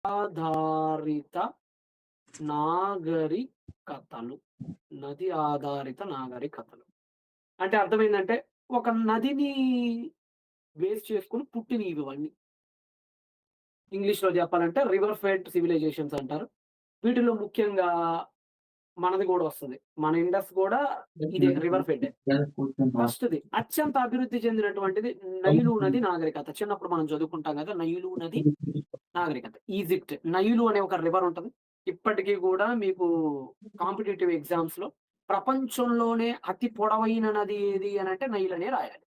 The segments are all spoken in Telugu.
ఆధారిత నాగరికతలు. నది ఆధారిత నాగరికతలు. అంటే అర్థమైందంటే, ఒక నదిని బేస్ చేసుకొని పుట్టినయి ఇవన్నీ. ఇంగ్లీష్‌లో చెప్పాలంటే రివర్ ఫెడ్ సివిలైజేషన్స్ అంటారు. వీటిలో ముఖ్యంగా మనది గూడా వస్తది. మన ఇండస్ గూడా ఇదే రివర్ ఫెడ్డే. ఫస్ట్‌ది అత్యంత అభివృద్ధి చెందినటువంటిది నైలు నది నాగరికత. చిన్నప్పుడు మనం చదువుకుంటాం గదా! నైలు నది నాగరికత. ఈజిప్ట్. నైలు అనే ఒక రివర్ ఉంటది. ఇప్పటికి గూడా మీకు కాంపిటీటివ్ ఎగ్జామ్స్‌లో ప్రపంచంలోనే అతి పొడవైన నది ఏది అనంటే నైల్ అనే రాయాలి.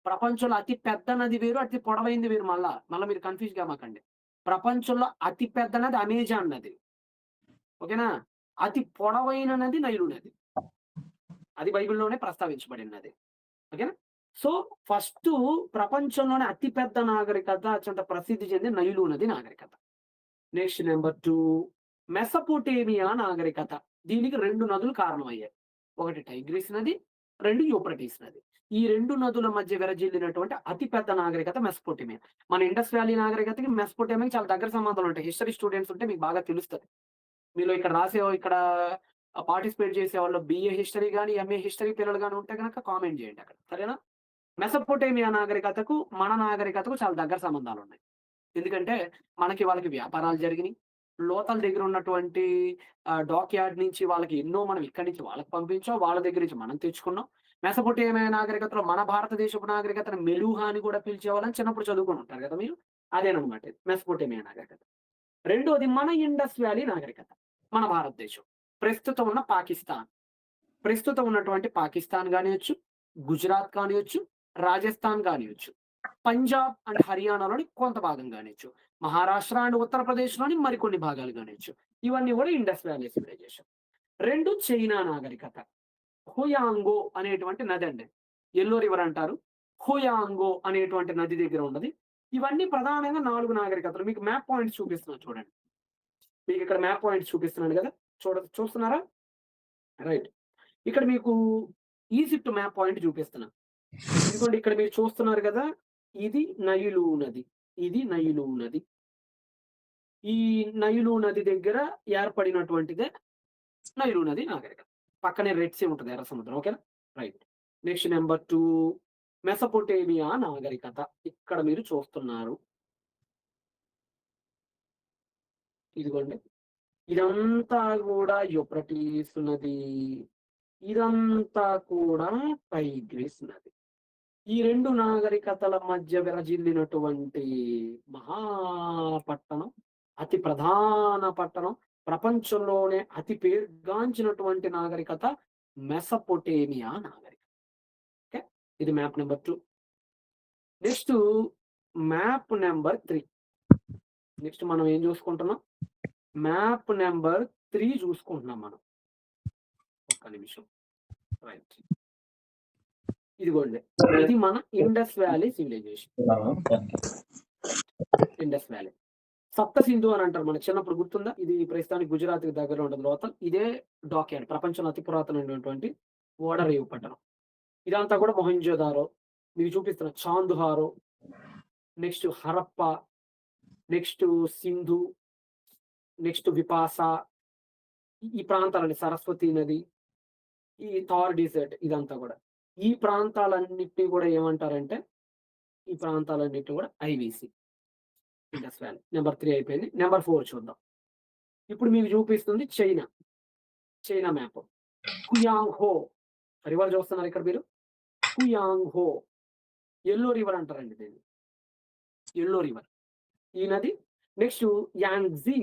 ప్రపంచంలో అతి పెద్ద నది వేరు, అతి పొడవైంది వేరు మళ్ళా. మళ్ళా మీరు కన్‌ఫ్యూజ్ గామాకండి. ప్రపంచంలో అతి పెద్ద నది అమెజాన్ నది. ఓకేనా? అతి పొడవైన నది నైలు నది. అది బైబిల్‌లోనే ప్రస్తావించబడిన నది. ఓకేనా? సో, ఫస్టు ప్రపంచంలోనే అతి పెద్ద నాగరికత అత్యంత ప్రసిద్ధి చెందిన నైలు నది నాగరికత. నెక్స్ట్ నంబర్ 2 మెసొపొటేమియా నాగరికత. దీనికి 2 నదులు కారణమయ్యాయి. ఒకటి టైగ్రిస్ నది, 2 యూఫ్రటీస్ నది. ఈ 2 నదుల మధ్య విరజిల్లినటువంటి అతి పెద్ద నాగరికత మెసొపొటేమియా. మన ఇండస్ వ్యాలీ నాగరికతకి, మెసొపొటేమియాకి చాలా దగ్గర సంబంధాలుంటాయి. హిస్టరీ స్టూడెంట్స్ ఉంటే మీకు బాగా తెలుస్తది. మీలో ఇక్కడ పార్టిసిపేట్ చేసేవాళ్ళు బీఏ హిస్టరీ గాని, ఎంఏ హిస్టరీ పిల్లలు గాని ఉంటే గనక కామెంట్ చేయండి అక్కడ. సరేనా? మెసొపొటేమియా నాగరికతకు, మన నాగరికతకు చాలా దగ్గర సంబంధాలున్నాయి. ఎందుకంటే, మనకి వాళ్ళకి వ్యాపారాలు జరిగినియి. లోతల దగ్గర ఉన్నటువంటి డాక్ యార్డ్ నుంచి వాళ్ళకి ఎన్నో మనం ఇక్కడి నుంచి వాళ్ళకి పంపించాం. వాళ్ళ దగ్గర నుంచి మనం తెచ్చుకున్నాం. మెసొపొటేమియా నాగరికతలో మన భారతదేశపు నాగరికతను మెలూహా అని కూడా పిలిచేవాళ్ళని చిన్నప్పుడు చదువుకొని ఉంటారు కదా మీరు. అదేననమాట ఇది మెసొపొటేమియా నాగరికత. రెండోది మన ఇండస్ వ్యాలీ నాగరికత. మన భారతదేశం. ప్రస్తుతం ఉన్న పాకిస్తాన్. ప్రస్తుతం ఉన్నటువంటి పాకిస్తాన్ గానియొచ్చు, గుజరాత్ కానియొచ్చు, రాజస్థాన్ గానియొచ్చు. పంజాబ్ అండ్ హర్యానాలోని కొంత భాగం గానియొచ్చు. మహారాష్ట్ర అండ్ ఉత్తరప్రదేశ్‌లోని మరికొన్ని భాగాలు గానియొచ్చు. ఇవన్నీ గూడా ఇండస్ వ్యాలీ సివిలైజేషన్. 2 చైనా నాగరికత. హుయాంగో అనేటువంటి నదండి. యెల్లో రివర్ అంటారు. హుయాంగో అనేటువంటి నది దగ్గర ఉన్నది. ఇవన్నీ ప్రధానంగా 4 నాగరికతలు. మీకు మ్యాప్ పాయింట్స్ చూపిస్తున్నాను చూడండి. మీకిక్కడ మ్యాప్ పాయింట్స్ చూపిస్తున్నాను గదా! చూస్తున్నారా? రైట్. ఇక్కడ మీకు ఈజిప్ట్ మ్యాప్ పాయింట్ చూపిస్తున్నా. ఇదిగోండి ఇక్కడ మీరు చూస్తున్నారు గదా! ఇది నైలు నది. ఇది నైలు నది. ఈ నైలు నది దగ్గర ఏర్పడినటువంటిదే నైలు నది నాగరికత. పక్కనే రెడ్ సీ ఉంటది. ఎర్ర సముద్రం. ఓకేనా? రైట్. నెక్స్ట్ నంబర్ 2 మెసొపొటేమియా నాగరికత. ఇక్కడ మీరు చూస్తున్నారు. ఇదిగోండి. ఇదంతా గూడా యూఫ్రటీస్ నది. ఇదంతా కూడా టైగ్రిస్ నది. ఈ 2 నాగరికతల మధ్య విరజిల్లినటువంటి మహాపట్టణం, అతి ప్రధాన పట్టణం, ప్రపంచంలోనే అతి పేరుగాంచినటువంటి నాగరికత మెసొపొటేమియా నాగరికత. ఓకే. ఇది map number 2. Next map number 3. Next మనం ఏం చూసుకుంటున్నాం? మ్యాప్ నంబర్ 3 చూసుకుంటున్నాం మనం. ఒక్క నిమిషం. రైట్. ఇదిగోండి. ఇది మన Indus valley civilisation. Indus valley. Sapta Sindhu అని అంటారు. మనకు చిన్నప్పుడు గుర్తుందా? ఇది ప్రస్తుతానికి గుజరాత్‌కి దగ్గరలో ఉంటుంది లోతల్. ఇదే డాక్ యార్డ్. ప్రపంచంలో అతి పురాతనమైనటువంటి ఓడరేవు పట్టణం. ఇదంతా కూడా మొహెంజోదారో, మీకు చూపిస్తున్న Chanhudaro, next Harappa, next Sindhu, next Vipasa, ఈ ప్రాంతాలండి సరస్వతి నది, ఈ థార్ డెజర్ట్ ఇదంతా కూడా. ఈ ప్రాంతాలన్నిటిని కూడా ఏమంటారంటే, ఈ ప్రాంతాలన్నిటిని కూడా ఐవీసీ. Indus valley. నంబర్ 3 అయిపోయింది. నంబర్ 4 చూద్దాం. ఇప్పుడు మీకు చూపిస్తుంది China. China map. Huangho river చూస్తున్నారు ఇక్కడ మీరు. హుయాంగ్‌హో యెల్లో రివర్ అంటారండి దీన్ని. Yellow river. ఈ నది. Next Yangtze.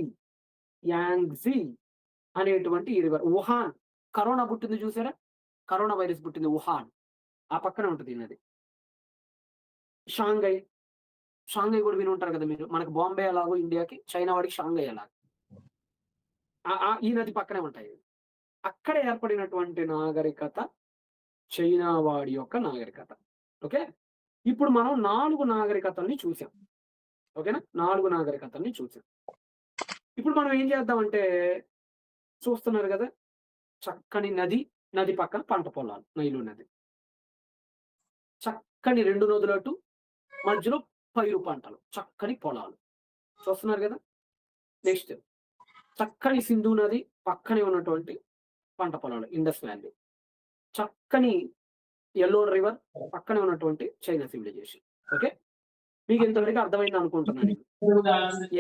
యాంగ్‌జీ అనేటువంటి ఈ రివర్. వుహాన్ కరోనా పుట్టింది చూసారా? కరోనా వైరస్ పుట్టింది వుహాన్. ఆ పక్కనే ఉంటది ఈ నది. షాంఘై. షాంఘై కూడా వినుంటారు కదా మీరు. మనకు బాంబే ఎలాగో ఇండియాకి, చైనా వాడికి షాంఘై ఎలాగో. ఈ నది పక్కనే ఉంటాయి. అక్కడ ఏర్పడినటువంటి నాగరికత చైనా వాడి యొక్క నాగరికత. ఓకే. ఇప్పుడు మనం 4 నాగరికతల్ని చూసాం. ఓకేనా? 4 నాగరికతల్ని చూసాం. ఇప్పుడు మనం ఏం చేద్దామంటే చూస్తున్నారు గదా! చక్కని నది, నది పక్కన పంట పొలాలు. నైలు నది. చక్కని 2 నదులటు మధ్యలో పైరు పంటలు. చక్కని పొలాలు. చూస్తున్నారు గదా! నెక్స్ట్ చక్కని సింధు నది పక్కనే ఉన్నటువంటి పంట పొలాలు ఇండస్ వ్యాలీ. చక్కని యెల్లో రివర్ పక్కనే ఉన్నటువంటి చైనా సివిలైజేషన్. ఓకే. మీకు ఇంతవరకు అర్థమైందనుకుంటున్నా నేను.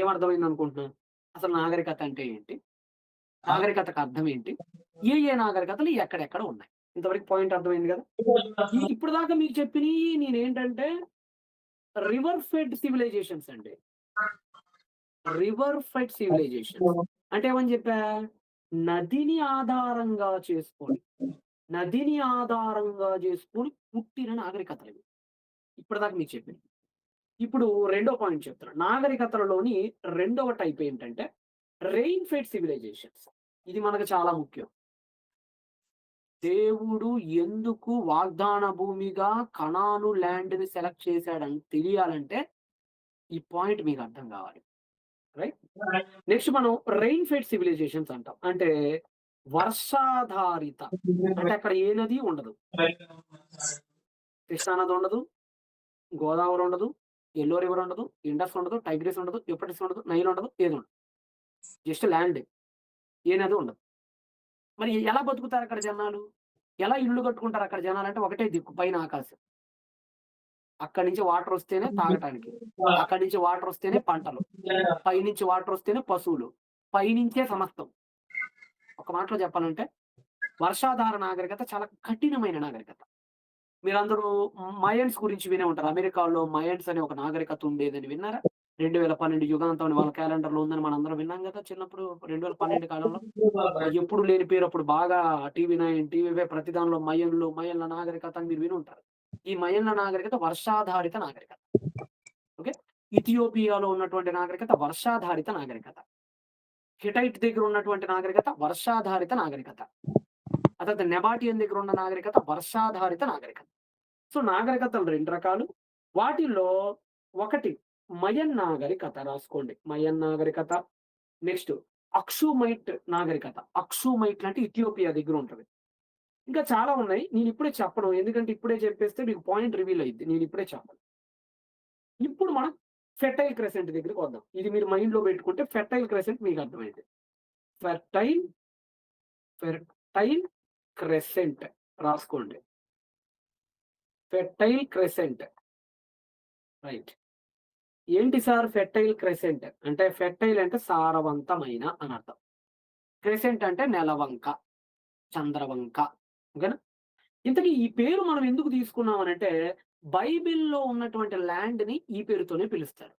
ఏమర్థమైందనుకుంటున్నారు? అసలు నాగరికత అంటే ఏంటి? నాగరికతకు అర్థం ఏంటి? ఏ ఏ నాగరికతలు ఎక్కడెక్కడ ఉన్నాయి? ఇంతవరకు పాయింట్ అర్థమైంది గదా! ఇప్పటిదాకా మీకు చెప్పినయి నేనేంటంటే రివర్ ఫెడ్ సివిలైజేషన్స్ అండి. River fed civilisations. అంటే ఏమని చెప్పా? నదిని ఆధారంగా చేసుకొని, నదిని ఆధారంగా చేసుకొని పుట్టిన నాగరికతలివి. ఇప్పటిదాకా మీకు చెప్పింది. ఇప్పుడు రెండో పాయింట్ చెప్తున్నా. నాగరికతలలోని రెండవ టైప్ ఏంటంటే రెయిన్ ఫెడ్ సివిలైజేషన్స్. ఇది మనకు చాలా ముఖ్యం. దేవుడు ఎందుకు వాగ్దాన భూమిగా కనాను ల్యాండ్‌ని సెలెక్ట్ చేసాడని తెలియాలంటే ఈ పాయింట్ మీకు అర్థం కావాలి. రైట్? నెక్స్ట్ మనం రెయిన్ ఫెడ్ సివిలైజేషన్స్ అంటాం. అంటే వర్షాధారిత. అంటే అక్కడ ఏ నది ఉండదు. కృష్ణా నది ఉండదు, గోదావరి ఉండదు, యెల్లో రివర్ ఉండదు, ఇండస్ ఉండదు, టైగ్రిస్ ఉండదు, యూఫ్రటీస్ ఉండదు, నైల్ ఉండదు, ఏది ఉండదు. Just land. ఏ నది ఉండదు. మరి ఎలా బతుకుతారు అక్కడ జనాలు? ఎలా ఇల్లు కట్టుకుంటారు అక్కడ జనాలంటే ఒకటే దిక్కు పైన ఆకాశం. అక్కడి నుంచి వాటర్ వస్తేనే తాగటానికి. అక్కడి నుంచి వాటర్ వస్తేనే పంటలు. పైనుంచి వాటర్ వస్తేనే పశువులు. పైనుంచే సమస్తం. ఒక మాటలో చెప్పాలంటే వర్షాధార నాగరికత చాలా కఠినమైన నాగరికత. మీరందరూ మయన్స్ గురించి వినే ఉంటారు. అమెరికాలో మయన్స్ అనే ఒక నాగరికత ఉండేదని విన్నారా? 2012 యుగాంతం అని వాళ్ళ క్యాలెండర్‌లో ఉందని మనందరం విన్నాం గదా! చిన్నప్పుడు 2012 కాలంలో. ఎప్పుడు లేని పేరు అప్పుడు బాగా టీవీ నైన్, టీవీ ఫైవ్ ప్రతి దానిలో మయన్ల నాగరికత అని మీరు వినుంటారు. ఈ మయన్ల నాగరికత వర్షాధారిత నాగరికత. ఓకే. ఇథియోపియాలో ఉన్నటువంటి నాగరికత వర్షాధారిత నాగరికత. హిటైట్ దగ్గర ఉన్నటువంటి నాగరికత వర్షాధారిత నాగరికత. ఆ తర్వాత నెబాటియన్ దగ్గర ఉన్న నాగరికత వర్షాధారిత నాగరికత. సో, నాగరికతలు 2 రకాలు. వాటిల్లో ఒకటి మయన్ నాగరికత రాసుకోండి. మయన్ నాగరికత. నెక్స్ట్ అక్షుమైట్ నాగరికత. అక్షుమైట్లు అంటే ఇథియోపియా దగ్గర ఉంటది. ఇంకా చాలా ఉన్నాయి. నేనిప్పుడే చెప్పను. ఎందుకంటే ఇప్పుడే చెప్పేస్తే మీకు పాయింట్ రివీల్ అయిద్ది. నేనిప్పుడే చెప్పను. ఇప్పుడు మనం ఫెర్టైల్ క్రెసెంట్ దగ్గరికొద్దాం. ఇది మీరు మైండ్‌లో పెట్టుకుంటే ఫెర్టైల్ క్రెసెంట్ మీకు అర్థమైద్ది. ఫెర్టైల్, ఫెర్టైల్ క్రెసెంట్ రాసుకోండి. Fertile crescent. రైట్. ఏంటి సార్ ఫెర్టైల్ క్రెసెంట్? అంటే ఫెర్టైల్ అంటే సారవంతమైన అని అర్థం. క్రెసెంట్ అంటే నెలవంక, చంద్రవంక. ఓకేనా? ఇంతకీ ఈ పేరు మనం ఎందుకు తీసుకున్నాం అనంటే, బైబిల్‌లో ఉన్నటువంటి ల్యాండ్‌ని ఈ పేరుతోనే పిలుస్తారు.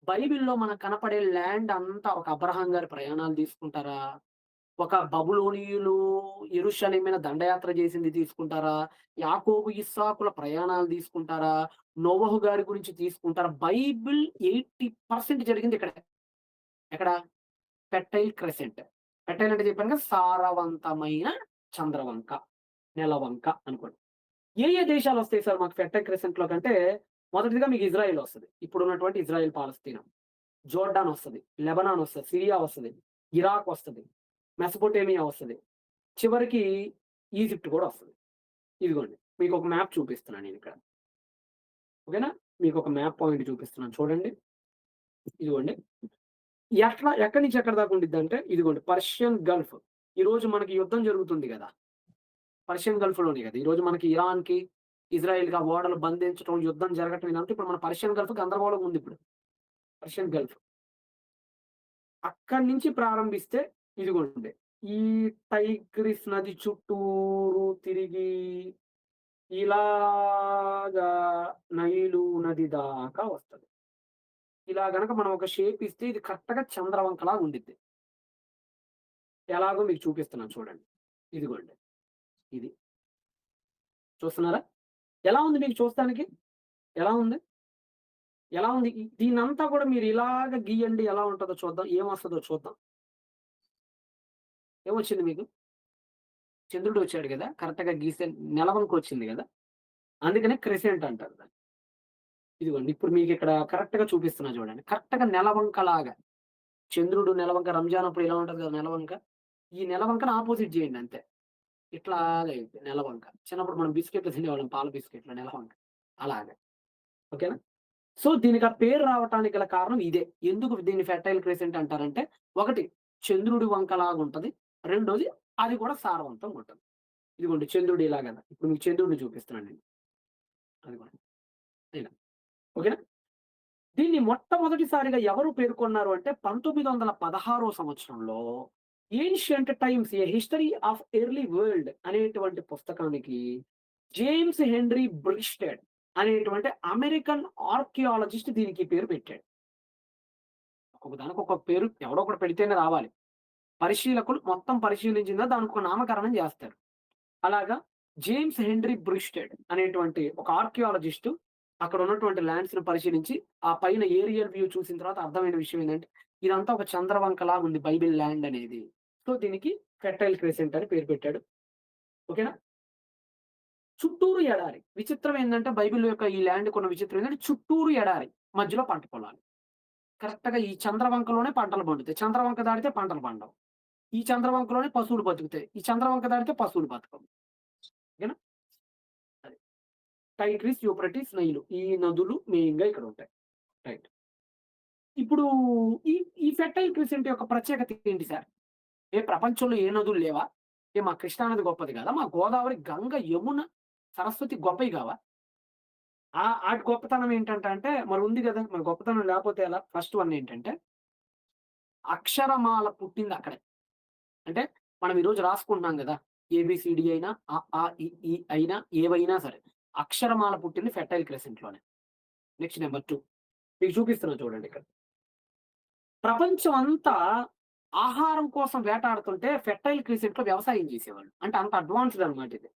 బైబిల్‌లో మనకు కనపడే ల్యాండ్ అంతా ఒక అబ్రహాం గారి ప్రయాణాలు తీసుకుంటారా? ఒక బబులోనీయులు యెరూషలేం మీద దండయాత్ర చేసింది తీసుకుంటారా? యాకోబు, ఇస్సాకుల ప్రయాణాలు తీసుకుంటారా? నోవహు గారి గురించి తీసుకుంటారా? బైబిల్ 80% జరిగింది ఇక్కడే. ఎక్కడ? Fertile crescent. ఫెర్టైల్ అంటే చెప్పాను కదా! సారవంతమైన చంద్రవంక, నెలవంక అనుకోండి. ఏ ఏ దేశాలొస్తాయి సార్ మాకు ఫెర్టైల్ క్రెసెంట్‌లోకంటే, మొదటిదిగా మీకు ఇజ్రాయెల్ వస్తది. ఇప్పుడున్నటువంటి ఇజ్రాయెల్, పాలస్తీనా. జోర్డాన్ వస్తది. లెబనాన్ వస్తది. సిరియా వస్తది. ఇరాక్ వస్తది. మెసొపొటేమియా వస్తది. చివరికి ఈజిప్ట్ కూడా వస్తది. ఇదిగోండి. మీకొక మ్యాప్ చూపిస్తున్నాను నేనిక్కడ. ఓకేనా? మీకొక మ్యాప్ పాయింట్ చూపిస్తున్నాను చూడండి. ఇదిగోండి. ఎక్కడి నుంచి ఎక్కడి దాకా ఉండిద్దంటే, ఇదిగోండి పర్షియన్ గల్ఫ్. ఈరోజు మనకి యుద్ధం జరుగుతుంది గదా! పర్షియన్ గల్ఫ్‌లోనే గదా! ఈరోజు మనకి ఇరాన్‌కి, ఇజ్రాయెల్‌కి ఆ ఓడలు బంధించటం, యుద్ధం జరగటం ఇదంతా ఇప్పుడు మన పర్షియన్ గల్ఫ్ గందరగోళంగా ఉందిప్పుడు. Persian Gulf. అక్కడి నుంచి ప్రారంభిస్తే ఇదిగోండి. ఈ టైగ్రిస్ నది చుట్టూరు తిరిగి ఇలాగా నైలు నది దాకా వస్తది. ఇలా గనక మనం ఒక షేప్ ఇస్తే ఇది కరెక్ట్‌గా చంద్రవంకలాగా ఉండిద్ది. ఎలాగో మీకు చూపిస్తున్నాను చూడండి. ఇదిగోండి. ఇది. చూస్తున్నారా? ఎలా ఉంది మీకు చూస్తానికి? ఎలా ఉంది? ఎలా ఉంది? దీన్నంతా కూడా మీరు ఇలాగ గీయండి ఎలా ఉంటదో చూద్దాం. ఏమొస్తదో చూద్దాం. ఏమొచ్చింది మీకు? చంద్రుడు వచ్చాడు గదా! కరెక్ట్‌గా గీస్తే నెలవంక వచ్చింది గదా! అందుకనే క్రెసెంట్ అంటారు దాన్ని. ఇదిగోండి. ఇప్పుడు మీకిక్కడ కరెక్ట్‌గా చూపిస్తున్నా చూడండి. కరెక్ట్‌గా నెలవంకలాగా. చంద్రుడు, నెలవంక రంజాన్ అప్పుడు ఎలా ఉంటది కదా నెలవంక. ఈ నెలవంకని అపోజిట్ చేయండి అంతే. ఇట్లాగా అయిద్ది నెలవంక. చిన్నప్పుడు మనం బిస్కెట్‌లు తినేవాళ్ళం పాల బిస్కెట్‌లు నెలవంక. అలాగా. ఓకేనా? సో, దీనికి ఆ పేరు రావటానికి గల కారణం ఇదే. ఎందుకు దీన్ని ఫెర్టైల్ క్రెసెంట్ అంటారంటే, ఒకటి చంద్రుడి వంకలాగుంటది. రెండోది అది కూడా సారవంతంగుంటది. ఇదిగోండి చంద్రుడు ఇలాగన. ఇప్పుడు మీకు చంద్రుడిని చూపిస్తున్నాను నేను. అదిగోండి ఇలా. ఓకేనా? దీన్ని మొట్టమొదటిసారిగా ఎవరు పేర్కొన్నారు అంటే 1916 సంవత్సరంలో 'ancient times a history of early world' అనేటువంటి పుస్తకానికి జేమ్స్ హెన్రీ బ్రిస్టెడ్ అనేటువంటి అమెరికన్ ఆర్కియాలజిస్ట్ దీనికి ఈ పేరు పెట్టాడు. ఒకదానికి ఒక పేరు ఎవడో ఒకడు పెడితేనే రావాలి. పరిశీలకులు మొత్తం పరిశీలించిన తర్వాత దానికొక నామకరణం జేస్తారు. అలాగా జేమ్స్ హెన్రీ బ్రిస్టెడ్ అనేటువంటి ఒక ఆర్కియాలజిస్టు అక్కడ ఉన్నటువంటి ల్యాండ్స్‌ని పరిశీలించి, ఆ పైన ఏరియల్ వ్యూ చూసిన తర్వాత అర్థమైన విషయం ఏందంటే, ఇదంతా ఒక చంద్రవంకలాగా ఉంది బైబిల్ ల్యాండ్ అనేది. సో, దీనికి ఫెర్టైల్ క్రెసెంట్ అని పేరు పెట్టాడు. ఓకేనా? చుట్టూరు ఎడారి. విచిత్రం ఏందంటే బైబిల్ యొక్క ఈ ల్యాండ్‌కున్న విచిత్రం ఏందంటే చుట్టూరు ఎడారి. మధ్యలో పంట పొలాలు. కరెక్ట్‌గా ఈ చంద్రవంకలోనే పంటలు పండుతాయి. చంద్రవంక దాటితే పంటలు పండవు. ఈ చంద్రవంకలోనే పశువులు బతుకుతాయి. ఈ చంద్రవంక దాటితే పశువులు బతకవు. ఓకేనా? అది. టైగ్రిస్, యూఫ్రటీస్, నైలు ఈ నదులు మెయిన్‌గా ఇక్కడుంటాయి. రైట్. ఇప్పుడు ఈ ఈ ఫెర్టైల్ క్రిసెంట్ యొక్క ప్రత్యేకత ఏంటి సార్? ప్రపంచంలో ఏ నదులు లేవా? మా కృష్ణా నది గొప్పది కాదా? మా గోదావరి, గంగ, యమున, సరస్వతి గొప్పయి కావా? ఆటి గొప్పతనం ఏంటంట అంటే మరి ఉంది గదా! మరి గొప్పతనం లేకపోతే ఎలా? ఫస్ట్ వన్ ఏంటంటే అక్షరమాల పుట్టిందక్కడే. అంటే మనం ఈరోజు రాసుకుంటున్నాం గదా! ఏబీసీడీ అయినా, అ, ఆ, ఇ, ఈ అయినా ఏవైనా సరే. అక్షరమాల పుట్టింది ఫెర్టైల్ క్రెసెంట్‌లోనే. నెక్స్ట్ నంబర్ 2 మీకు చూపిస్తున్నా చూడండిక్కడ. ప్రపంచం అంతా ఆహారం కోసం వేటాడుతుంటే ఫెర్టైల్ క్రెసెంట్‌లో వ్యవసాయం చేసేవాళ్ళు. అంటే అంత అడ్వాన్స్‌డ్ అన్నమాట ఇది.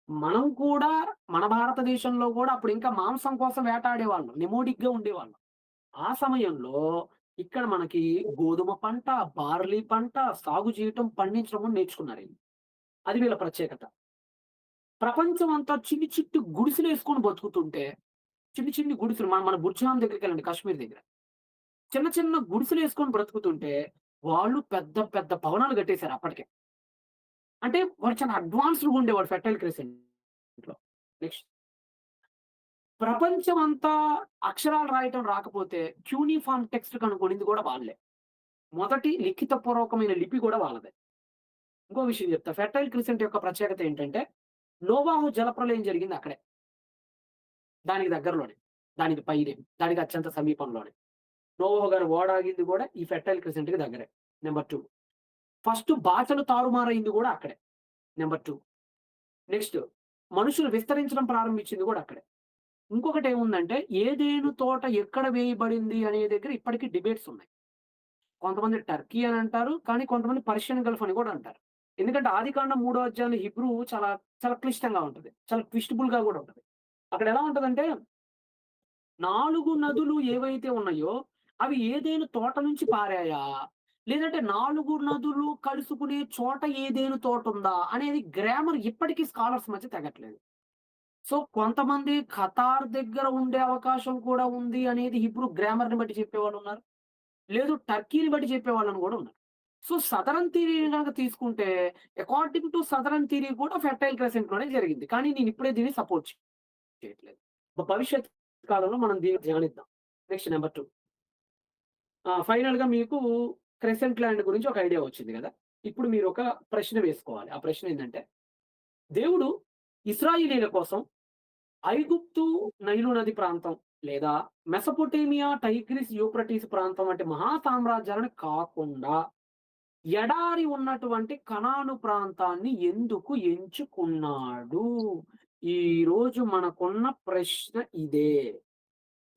మనం కూడా మన భారతదేశంలో గూడా అప్పుడు ఇంకా మాంసం కోసం వేటాడేవాళ్ళం. నెమోడిక్‌గా ఉండేవాళ్ళం. ఆ సమయంలో ఇక్కడ మనకి గోధుమ పంట, బార్లీ పంట సాగు చేయటం, పండించడం కూడా నేర్చుకున్నారీళ్ళు. అది వీళ్ళ ప్రత్యేకత. ప్రపంచం అంతా చిన్ని చిట్టి గుడిసెలేసుకొని బతుకుతుంటే, చిన్ని చిన్ని గుడిసెలు మన మన బుర్జాం దగ్గరికెళ్ళండి కాశ్మీర్ దగ్గర. చిన్న చిన్న గుడిసెలేసుకొని బ్రతుకుతుంటే, వాళ్ళు పెద్ద పెద్ద భవనాలు కట్టేసారు అప్పటికే. అంటే వాళ్ళు చాలా అడ్వాన్స్డ్‌గా ఉండేవాళ్ళు ఫెర్టైల్ క్రెసెంట్‌లో. నెక్స్ట్ ప్రపంచమంతా అక్షరాలు రాయటం రాకపోతే క్యూనిఫార్మ్ టెక్స్ట్ కనుగొనింది కూడా వాళ్ళే. మొదటి లిఖితపూర్వకమైన లిపి కూడా వాళ్ళదే. ఇంకో విషయం చెప్తా. ఫెర్టైల్ క్రిసెంట్ యొక్క ప్రత్యేకత ఏంటంటే, నోవాహు జలప్రళయం జరిగింది అక్కడే. దానికి దగ్గరలోనే. దానికి పైనే. దానికి అత్యంత సమీపంలోనే. నోవహు గారి ఓడ ఆగింది కూడా ఈ ఫెర్టైల్ క్రిసెంట్‌కి దగ్గరే. నంబర్ 2 ఫస్ట్ భాషలు తారుమారయింది కూడా అక్కడే. నంబర్ 2 నెక్స్ట్ మనుషులు విస్తరించడం ప్రారంభించింది కూడా అక్కడే. ఇంకొకటేముందంటే, ఏదెను తోట ఎక్కడ వేయబడింది అనే దగ్గర ఇప్పటికి డిబేట్స్ ఉన్నాయి. కొంతమంది టర్కీ అని అంటారు. కానీ కొంతమంది పర్షియన్ గల్ఫ్ అని కూడా అంటారు. ఎందుకంటే ఆదికాండం 3 అధ్యాయంలో హీబ్రూ చాలా చాలా క్లిష్టంగా ఉంటది. చాలా ట్విస్టబుల్‌గా కూడా ఉంటది. అక్కడ ఎలా ఉంటదంటే 4 నదులు ఏవైతే ఉన్నాయో అవి ఏదెను తోట నుంచి పారాయా? లేదంటే 4 నదులు కలుసుకునే చోట ఏదెను తోటుందా? అనేది గ్రామర్ ఇప్పటికి స్కాలర్స్ మధ్య తెగట్లేదు. సో, కొంతమంది ఖతార్ దగ్గర ఉండే అవకాశం కూడా ఉంది అనేది హీబ్రూ గ్రామర్‌ని బట్టి చెప్పేవాళ్ళున్నారు. లేదు టర్కీని బట్టి చెప్పేవాళ్ళని గూడా ఉన్నారు. సో, సదరన్ థియరీని గనక తీసుకుంటే, అకార్డింగ్ టు సదరన్ థియరీ కూడా ఫెర్టైల్ క్రెసెంట్‌లోనే జరిగింది. కానీ నేనిప్పుడే దీన్ని సపోర్ట్ చేయట్లేదు. భవిష్యత్ కాలంలో మనం దీన్ని ధ్యానిద్దాం. నెక్స్ట్ నంబర్ 2 ఫైనల్‌గా మీకు క్రెసెంట్ ల్యాండ్ గురించి ఒక ఐడియా వచ్చింది గదా! ఇప్పుడు మీరొక ప్రశ్న వేసుకోవాలి. ఆ ప్రశ్న ఏందంటే, దేవుడు ఇశ్రాయేలీయుల కోసం ఐగుప్తు, నైలు నది ప్రాంతం లేదా మెసొపొటేమియా, టైగ్రిస్, యూఫ్రటీస్ ప్రాంతం వంటి మహా సామ్రాజ్యాలను కాకుండా ఎడారి ఉన్నటువంటి కనాను ప్రాంతాన్ని ఎందుకు ఎంచుకున్నాడు? ఈరోజు మనకున్న ప్రశ్న ఇదే.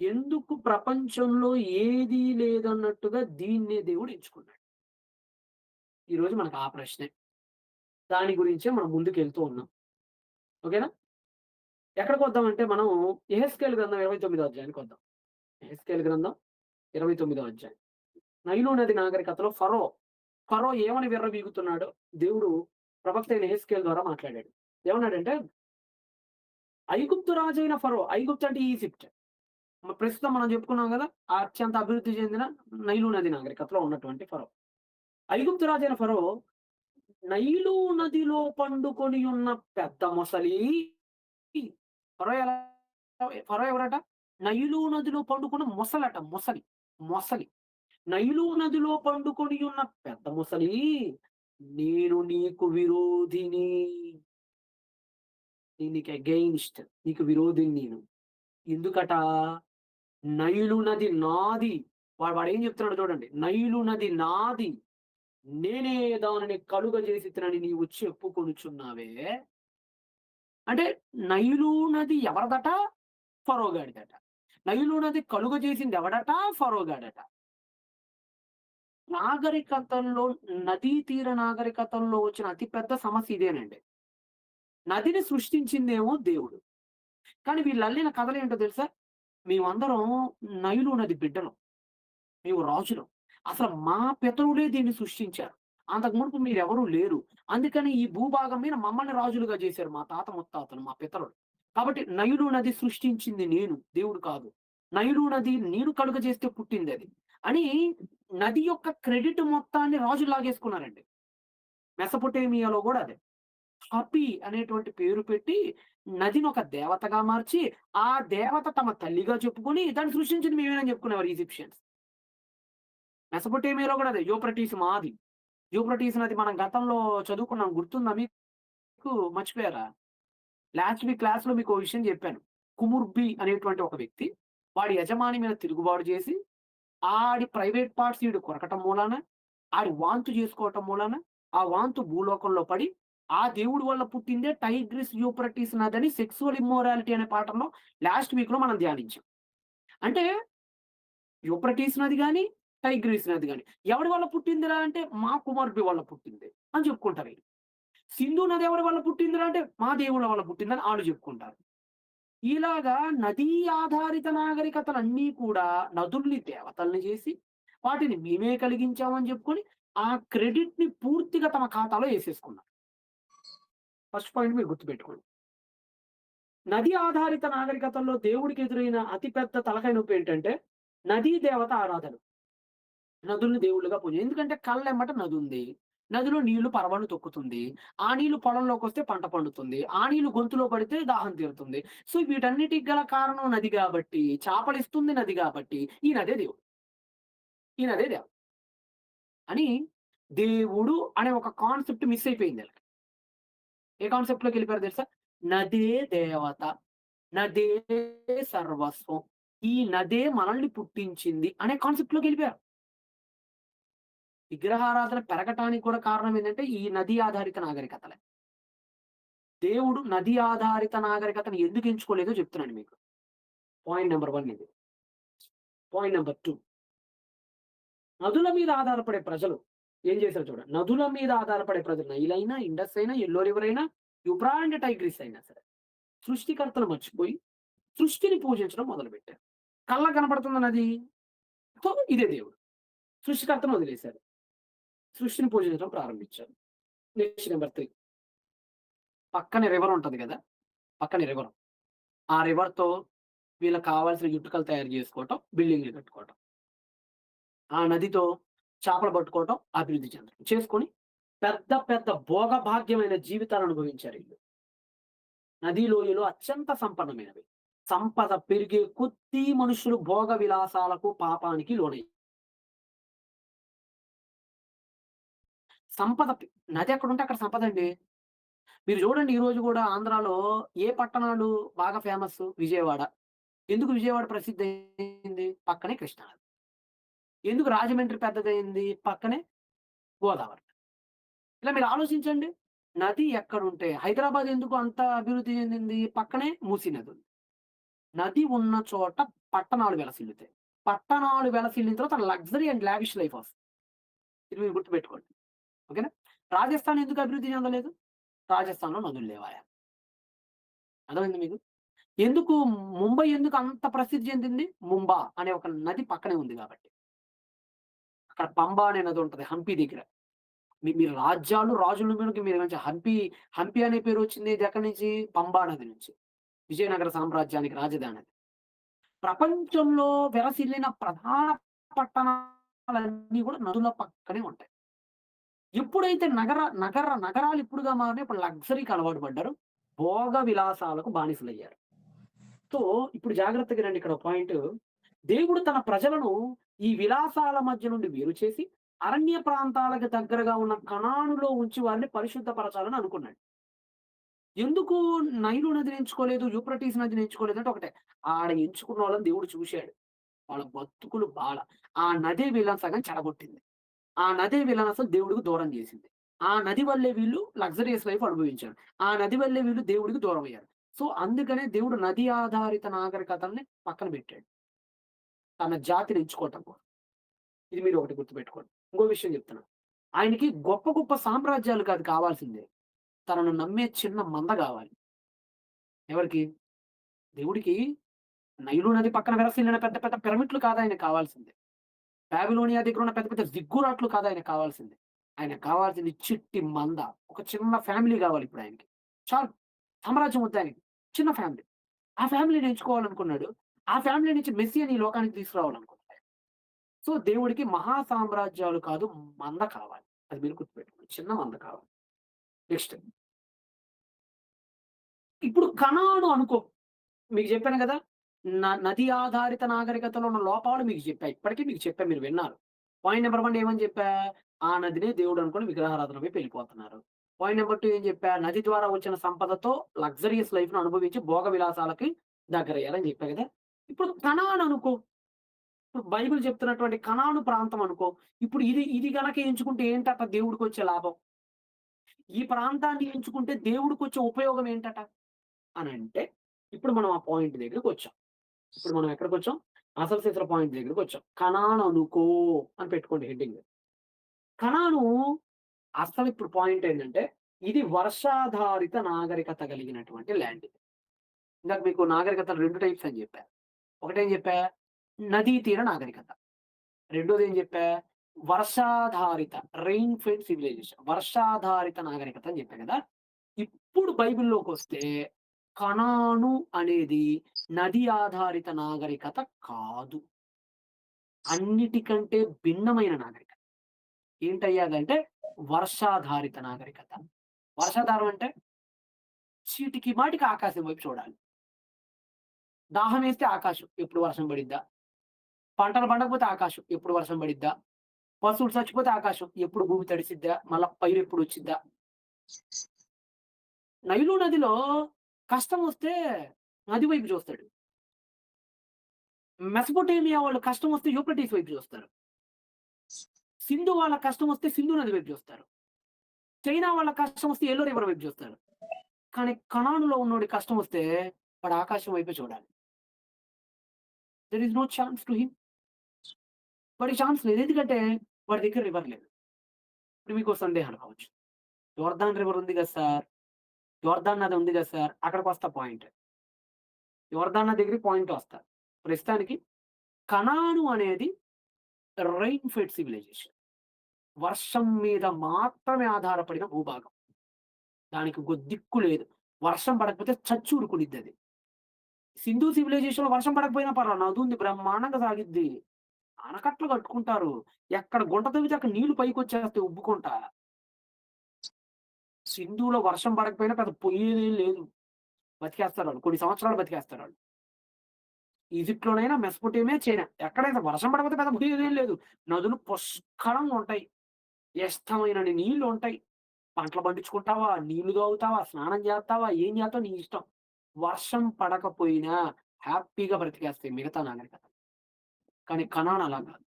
ఎందుకు ప్రపంచంలో ఏదీ లేదన్నట్టుగా దీన్నే దేవుడు ఎంచుకున్నాడు? ఈరోజు మనకు ఆ ప్రశ్నే. దాని గురించే మనం ముందుకెళ్తూ ఉన్నాం. ఓకేనా? ఎక్కడికొద్దామంటే మనం యెహెజ్కేలు గ్రంథం 29 అధ్యాయానికొద్దాం. యెహెజ్కేలు గ్రంథం 29 అధ్యాయం. నైలు నది నాగరికతలో ఫరో ఏమని విర్రవీగుతున్నాడో దేవుడు ప్రవక్త అయిన యెహెజ్కేలు ద్వారా మాట్లాడాడు. ఏమన్నాడంటే, ఐగుప్తు రాజైన ఫరో ఐగుప్తు అంటే ఈజిప్ట్. ప్రస్తుతం మనం చెప్పుకున్నాం గదా! అత్యంత అభివృద్ధి చెందిన నైలు నది నాగరికతలో ఉన్నటువంటి ఫరో. ఐగుప్తు రాజైన ఫరో నైలు నదిలో పండుకొని ఉన్న పెద్ద మొసలి ఫరో ఎలా ఫరో ఎవరట? నైలు నదిలో పండుకున్న మొసలట మొసలి. మొసలి. నైలు నదిలో పండుకొని ఉన్న పెద్ద మొసలి, నేను నీకు విరోధిని. నేను నీకు అగెయిన్స్ట్. నీకు విరోధిని నేను. ఎందుకట? నైలు నది నాది. వాడేం చెప్తున్నాడో చూడండి. నైలు నది నాది. నేనే దానిని కలుగజేసితినని నీవు చెప్పుకొనుచున్నావే. అంటే నైలు నది ఎవరిదట? ఫరో గాడిదట. నైలు నది కలుగజేసింది ఎవడట? ఫరో గాడట. నాగరికతల్లో నదీ తీర నాగరికతల్లో వచ్చిన అతి పెద్ద సమస్య ఇదేనండి. నదిని సృష్టించిందేమో దేవుడు. కానీ వీళ్ళల్లిన కథలేంటో తెలుసా? మేమందరం నైలు నది బిడ్డలం. మేము రాజులం. అసలు మా పితరులే దీన్ని సృష్టించారు. అంతకు మునుపు మీరెవరు లేరు. అందుకని ఈ భూభాగం మీద మమ్మల్ని రాజులుగా చేశారు మా తాత ముత్తాతలు, మా పితరులు. కాబట్టి నైలు నది సృష్టించింది నేను, దేవుడు కాదు. నైలు నది నేను కలుగజేస్తే పుట్టిందది. అని నది యొక్క క్రెడిట్ మొత్తాన్ని రాజులు లాగేసుకున్నారండి. మెసొపొటేమియాలో గూడా అదే. హపి అనేటువంటి పేరు పెట్టి నదిని ఒక దేవతగా మార్చి, ఆ దేవత తమ తల్లిగా చెప్పుకొని దాన్ని సృష్టించింది మేమేనని చెప్పుకునేవారు ఈజిప్షియన్స్. మెసొపొటేమియాలో గూడా అదే. యూఫ్రటీస్ మాది. యూఫ్రటీస్ నది మనం గతంలో చదువుకున్నాం గుర్తుందా మీకు? మర్చిపోయారా? లాస్ట్ వీక్ క్లాస్‌లో మీకో విషయం జెప్పాను. కుముర్బి అనేటువంటి ఒక వ్యక్తి వాడి యజమాని మీద తిరుగుబాటు చేసి, ఆడి ప్రైవేట్ పార్ట్స్ ఈడు కొరకటం మూలాన, ఆడు వాంతు జేసుకోవటం మూలాన, ఆ వాంతు భూలోకంలో పడి, ఆ దేవుడి వల్ల పుట్టిందే టైగ్రిస్ యూఫ్రటీస్ నదని సెక్సువల్ ఇమ్మోరాలిటీ అనే పాఠంలో లాస్ట్ వీక్‌లో మనం ధ్యానించాం. అంటే యూఫ్రటీస్ నది గాని, టైగ్రిస్ నది గాని ఎవడి వల్ల పుట్టిందిరా అంటే, మా కుమారుడి వల్ల పుట్టింది అని చెప్పుకుంటారు ఈళ్ళు. సింధు నది ఎవరి వల్ల పుట్టిందిరా అంటే, మా దేవుళ్ళ వల్ల పుట్టిందని ఆళ్ళు చెప్పుకుంటారు. ఇలాగా నదీ ఆధారిత నాగరికతలన్నీ కూడా నదుల్ని దేవతల్ని చేసి, వాటిని మేమే కలిగించామని చెప్పుకొని, ఆ క్రెడిట్‌ని పూర్తిగా తమ ఖాతాలో ఏసేసుకున్నారు. ఫస్ట్ పాయింట్ మీరు గుర్తుపెట్టుకోండి. నది ఆధారిత నాగరికతల్లో దేవుడికి ఎదురైన అతి పెద్ద తలకాయ నొప్పేంటంటే, నదీ దేవత ఆరాధన. నదుల్ని దేవుళ్ళుగా పూజ. ఎందుకంటే కళ్ళెమ్మట నదుంది. నదిలో నీళ్లు పరవళ్ళు తొక్కుతుంది. ఆ నీళ్లు పొలంలోకొస్తే పంట పండుతుంది. ఆ నీళ్లు గొంతులో పడితే దాహం తీరుతుంది. సో, వీటన్నిటికి గల కారణం నది గాబట్టి, చేపలిస్తుంది నది గాబట్టి, ఈ నదే దేవుడు. ఈ నదే దేవుడు. అని దేవుడు అనే ఒక కాన్సెప్ట్ మిస్ అయిపోయింది ఆళ్ళకి. ఏ కాన్సెప్ట్‌లోకెళ్ళిపోయారో తెలుసా? నదే దేవత. నదే సర్వస్వం. ఈ నదే మనల్ని పుట్టించింది అనే కాన్సెప్ట్‌లోకెళ్ళిపోయారు. విగ్రహారాధన పెరగటానికి కూడా కారణం ఏంటంటే, ఈ నదీ ఆధారిత నాగరికతలే. దేవుడు నది ఆధారిత నాగరికతను ఎందుకు ఎంచుకోలేదో చెప్తున్నాను మీకు. పాయింట్ నంబర్ 1 ఇది. పాయింట్ నంబర్ 2 నదుల మీద ఆధారపడే ప్రజలు ఏం చేశారో చూడండి. నదుల మీద ఆధారపడే ప్రజలు నైల్ అయినా, ఇండస్ అయినా, యెల్లో రివర్ అయినా, యూఫ్రా అండ్ టైగ్రిస్ అయినా సరే. సృష్టికర్తను మర్చిపోయి సృష్టిని పూజించడం మొదలుపెట్టారు. కళ్ళకి కనపడుతున్న నది. సో, ఇదే దేవుడు. సృష్టికర్తను వదిలేశారు. సృష్టిని పూజించడం ప్రారంభించారు. నెక్స్ట్ నంబర్ 3 పక్కనే రివర్ ఉంటది గదా! పక్కనే రివర్. ఆ రివర్‌తో వీళ్ళకి కావాల్సిన ఇటుకలు తయారు జేసుకోవటం, బిల్డింగ్‌లు కట్టుకోవటం. ఆ నదితో చేపలు పట్టుకోవటం, అభివృద్ధి చెందడం. చేసుకొని పెద్ద పెద్ద భోగభాగ్యమైన జీవితాలు అనుభవించారీళ్ళు. నదీ లోయలు అత్యంత సంపన్నమైనవి. సంపద పెరిగే కొద్దీ మనుషులు భోగ విలాసాలకు, పాపానికి లోనయ్యారు. సంపద నది ఎక్కడుంటే అక్కడ సంపదండి. మీరు చూడండి ఈ రోజు గూడా ఆంధ్రాలో ఏ పట్టణాలు బాగా ఫేమస్? విజయవాడ. ఎందుకు విజయవాడ ప్రసిద్ధయింది? పక్కనే కృష్ణా నది. ఎందుకు రాజమండ్రి పెద్దదయింది? పక్కనే గోదావరి. ఇలా మీరు ఆలోచించండి. నది ఎక్కడుంటే హైదరాబాద్ ఎందుకు అంత అభివృద్ధి చెందింది? పక్కనే మూసీ నది ఉంది. నది ఉన్న చోట పట్టణాలు వెలసిల్లుతాయి. పట్టణాలు వెలసిల్లిన తర్వాత లగ్జరీ అండ్ లావిష్ లైఫ్ వస్తది. ఇది మీరు గుర్తుపెట్టుకోండి. ఓకేనా? రాజస్థాన్ ఎందుకు అభివృద్ధి చెందలేదు? రాజస్థాన్‌లో నదులు లేవాయా? అర్థమైందా మీకు? ఎందుకు ముంబై ఎందుకు అంత ప్రసిద్ధి చెందింది? ముంబా అనే ఒక నది పక్కనే ఉంది గాబట్టి. అక్కడ పంబా అనే నది ఉంటది హంపి దగ్గర. మీరు రాజ్యాలు, రాజుల మీదకి మీరు మంచి హంపి, హంపి అనే పేరొచ్చింది ఇది ఎక్కడి నుంచి? పంబా నది నుంచి. విజయనగర సామ్రాజ్యానికి రాజధాని అది. ప్రపంచంలో వెలసిల్లిన ప్రధాన పట్టణాలన్నీ గూడా నదుల పక్కనే ఉంటాయి. ఎప్పుడైతే నగరాలు ఎప్పుడుగా మారినాయి? ఇప్పుడు లగ్జరీకి అలవాటు పడ్డారు. భోగ విలాసాలకు బానిసలయ్యారు. సో, ఇప్పుడు జాగ్రత్తగా వినండి ఇక్కడ పాయింట్. దేవుడు తన ప్రజలను ఈ విలాసాల మధ్య నుండి వేరు చేసి, అరణ్య ప్రాంతాలకు దగ్గరగా ఉన్న కనానులో ఉంచి వారిని పరిశుద్ధపరచాలని అనుకున్నాడు. ఎందుకు నైలు నదిని ఎంచుకోలేదు, యూఫ్రటీస్ నదిని ఎంచుకోలేదంటే ఒకటే. ఆడ ఎంచుకున్నోళ్ళని దేవుడు చూసాడు. వాళ్ళ బతుకులు బాల. ఆ నదే వీళ్ళని సగం చెడగొట్టింది. ఆ నదే వీళ్ళని అసలు దేవుడికి దూరం చేసింది. ఆ నది వల్లే వీళ్ళు లగ్జరియస్ లైఫ్ అనుభవించారు. ఆ నది వల్లే వీళ్ళు దేవుడికి దూరమయ్యారు. సో, అందుకనే దేవుడు నది ఆధారిత నాగరికతల్ని పక్కన పెట్టాడు. తన జాతిని ఎంచుకోవటం కోసం. ఇది మీరు ఒకటి గుర్తుపెట్టుకోండి. ఇంకో విషయం చెప్తున్నా. ఆయనకి గొప్ప గొప్ప సామ్రాజ్యాలు కాదు కావాల్సింది. తనను నమ్మే చిన్న మంద గావాలి. ఎవరికి? దేవుడికి నైలు నది పక్కన విలసిల్లిన పెద్ద పెద్ద పిరమిడ్లు కాదు ఆయనకు కావాల్సింది. బాబిలోనియా దగ్గర ఉన్న పెద్ద పెద్ద జిగ్గురాట్లు కాదు ఆయనకు కావాల్సింది. ఆయనకు కావాల్సింది చిట్టి మంద. ఒక చిన్న ఫ్యామిలీ గావాలి ఇప్పుడు ఆయనకి. చాలు. సామ్రాజ్యం వద్దు ఆయనకి. చిన్న ఫ్యామిలీ. ఆ ఫ్యామిలీని ఎంచుకోవాలనుకున్నాడు. ఆ ఫ్యామిలీ నుంచి మెస్సీయని ఈ లోకానికి తీసుకురావాలనుకున్నాడు. సో, దేవుడికి మహా సామ్రాజ్యాలు కాదు మంద కావాలి. అది మీరు గుర్తుపెట్టుకోండి. చిన్న మంద కావాలి. నెక్స్ట్ ఇప్పుడు కనాను అనుకో. మీకు చెప్పాను గదా! నది ఆధారిత నాగరికతలో ఉన్న లోపాలు మీకు చెప్పా. ఇప్పటికి మీకు చెప్పా మీరు విన్నారు. పాయింట్ నంబర్ 1 ఏమని చెప్పా? ఆ నదినే దేవుడు అనుకోని విగ్రహారాధన వైపు వెళ్ళిపోతున్నారు. పాయింట్ నంబర్ 2 ఏం చెప్పా? నది ద్వారా వచ్చిన సంపదతో లగ్జరియస్ లైఫ్‌ని అనుభవించి భోగ విలాసాలకి దగ్గరయ్యారని చెప్పా గదా! ఇప్పుడు కనాను అనుకో. ఇప్పుడు బైబిల్ చెప్తున్నటువంటి కనాను ప్రాంతం అనుకో. ఇప్పుడు ఇది గనక ఎంచుకుంటే ఏంటట దేవుడికొచ్చే లాభం? ఈ ప్రాంతాన్ని ఎంచుకుంటే దేవుడికొచ్చే ఉపయోగం ఏంటట? అనంటే, ఇప్పుడు మనం ఆ పాయింట్ దగ్గరికొచ్చాం. ఇప్పుడు మనం ఎక్కడికొచ్చాం? అసలు సిసల పాయింట్ దగ్గరికొచ్చాం. కనాననుకో అని పెట్టుకోండి హెడ్డింగ్. కనాను అసలిప్పుడు పాయింట్ ఏంటంటే, ఇది వర్షాధారిత నాగరికత కలిగినటువంటి ల్యాండ్. ఇందాక మీకు నాగరికతలు 2 టైప్స్ అని జెప్పా. ఒకటేం జెప్పా? నదీ తీర నాగరికత. రెండోదేం జెప్పా? వర్షాధారిత రెయిన్ ఫెడ్ సివిలైజేషన్. వర్షాధారిత నాగరికత అని జెప్పా గదా! ఇప్పుడు బైబిల్‌లోకొస్తే కనాను అనేది నది ఆధారిత నాగరికత కాదు. అన్నిటికంటే భిన్నమైన నాగరికత. ఏంటయ్యా అదంటే వర్షాధారిత నాగరికత. వర్షాధారం అంటే చీటికి మాటికి ఆకాశం వైపు చూడాలి. దాహమేస్తే ఆకాశం ఎప్పుడు వర్షం పడిద్దా? పంటలు పండకపోతే ఆకాశం ఎప్పుడు వర్షం పడిద్దా? పశువులు చచ్చిపోతే ఆకాశం ఎప్పుడు భూమి తడిసిద్దా? మళ్ళా పైరెప్పుడు వచ్చిద్దా? నైలు నదిలో కష్టమొస్తే నది వైపు చూస్తాడు. మెసొపొటేమియా వాళ్ళు కష్టమొస్తే యూఫ్రటీస్ వైపు చూస్తారు. సింధు వాళ్ళ కష్టమొస్తే సింధు నది వైపు చూస్తారు. చైనా వాళ్ళ కష్టమొస్తే యెల్లో రివర్ వైపు చూస్తారు. కానీ కనానులో ఉన్నోడి కష్టమొస్తే వాడు ఆకాశం వైపే చూడాలి. There is no chance to him. వాడికి ఛాన్స్ లేదు. ఎందుకంటే వాడి దగ్గర రివర్ లేదు. ఇప్పుడు మీకో సందేహం రావచ్చు. యోర్దాన్ రివర్ ఉంది గదా సార్! యోర్దాన్ నది ఉంది గదా సార్! అక్కడికొస్తా పాయింట్. యోర్దాన్ నది దగ్గరికి పాయింట్‌కొస్తా. ప్రస్తుతానికి కనాను అనేది రెయిన్ ఫెడ్ సివిలైజేషన్. వర్షం మీద మాత్రమే ఆధారపడిన భూభాగం. దానికి ఇంకో దిక్కు లేదు. వర్షం పడకపోతే చచ్చి ఊరుకునిద్దది. సింధు సివిలైజేషన్‌లో వర్షం పడకపోయినా పర్వాలేదు. నదుంది బ్రహ్మాండంగా సాగిద్ది. ఆనకట్టలు కట్టుకుంటారు. ఎక్కడ గుంట తవ్వితే అక్కడ నీళ్లు పైకొచ్చేస్తాయి ఉబ్బుకుంటా. సింధులో వర్షం పడకపోయినా పెద్ద పొయ్యేదేం లేదు. బతికేస్తారాళ్ళు. కొన్ని సంవత్సరాలు బతికేస్తారాళ్ళు. ఈజిప్ట్‌లోనైనా, మెసొపొటేమియా, చైనా ఎక్కడైనా వర్షం పడకపోతే పెద్ద పొయ్యేదేం లేదు. నదులు పుష్కలంగా ఉంటాయి. ఇష్టమైనన్ని నీళ్లుంటాయి. పంటలు పండించుకుంటావా? నీళ్లు తాగుతావా? స్నానం చేత్తావా? ఏం చేత్తావో నీ ఇష్టం. వర్షం పడకపోయినా హ్యాపీగా బ్రతికేస్తాయి మిగతా నాగరికతలు. కానీ కనాన్ అలా కాదు.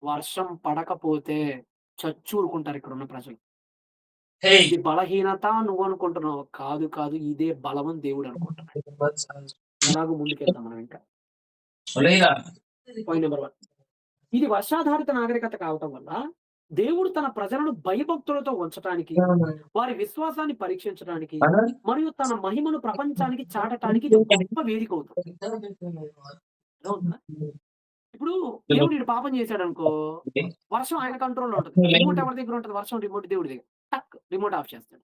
వర్షం పడకపోతే చచ్చూరుకుంటారు ఇక్కడున్న ప్రజలు. Hey, ఇది బలహీనత నువ్వనుకుంటున్నావు. కాదు, కాదు. ఇదే బలమని దేవుడనుకుంటున్నాడు. ఎలాగో ముందుకెళ్దాం మనం ఇంకా. Olera. Point number 1. ఇది వర్షాధారిత నాగరికత కావటం వల్ల, దేవుడు తన ప్రజలను భయభక్తులతో ఉంచటానికి, వారి విశ్వాసాన్ని పరీక్షించడానికి, మరియు తన మహిమను ప్రపంచానికి చాటటానికి ఇది గొప్ప వేదిక అవుతుంది. అర్థమవుతుందా? ఇప్పుడు దేవుడు ఈడు పాపం చేశాడనుకో, వర్షం ఆయన కంట్రోల్‌లో ఉంటది. రిమోట్ ఎవరి దగ్గర ఉంటది? వర్షం రిమోట్ దేవుడి దగ్గర. టక్ రిమోట్ ఆఫ్ చేస్తాడు.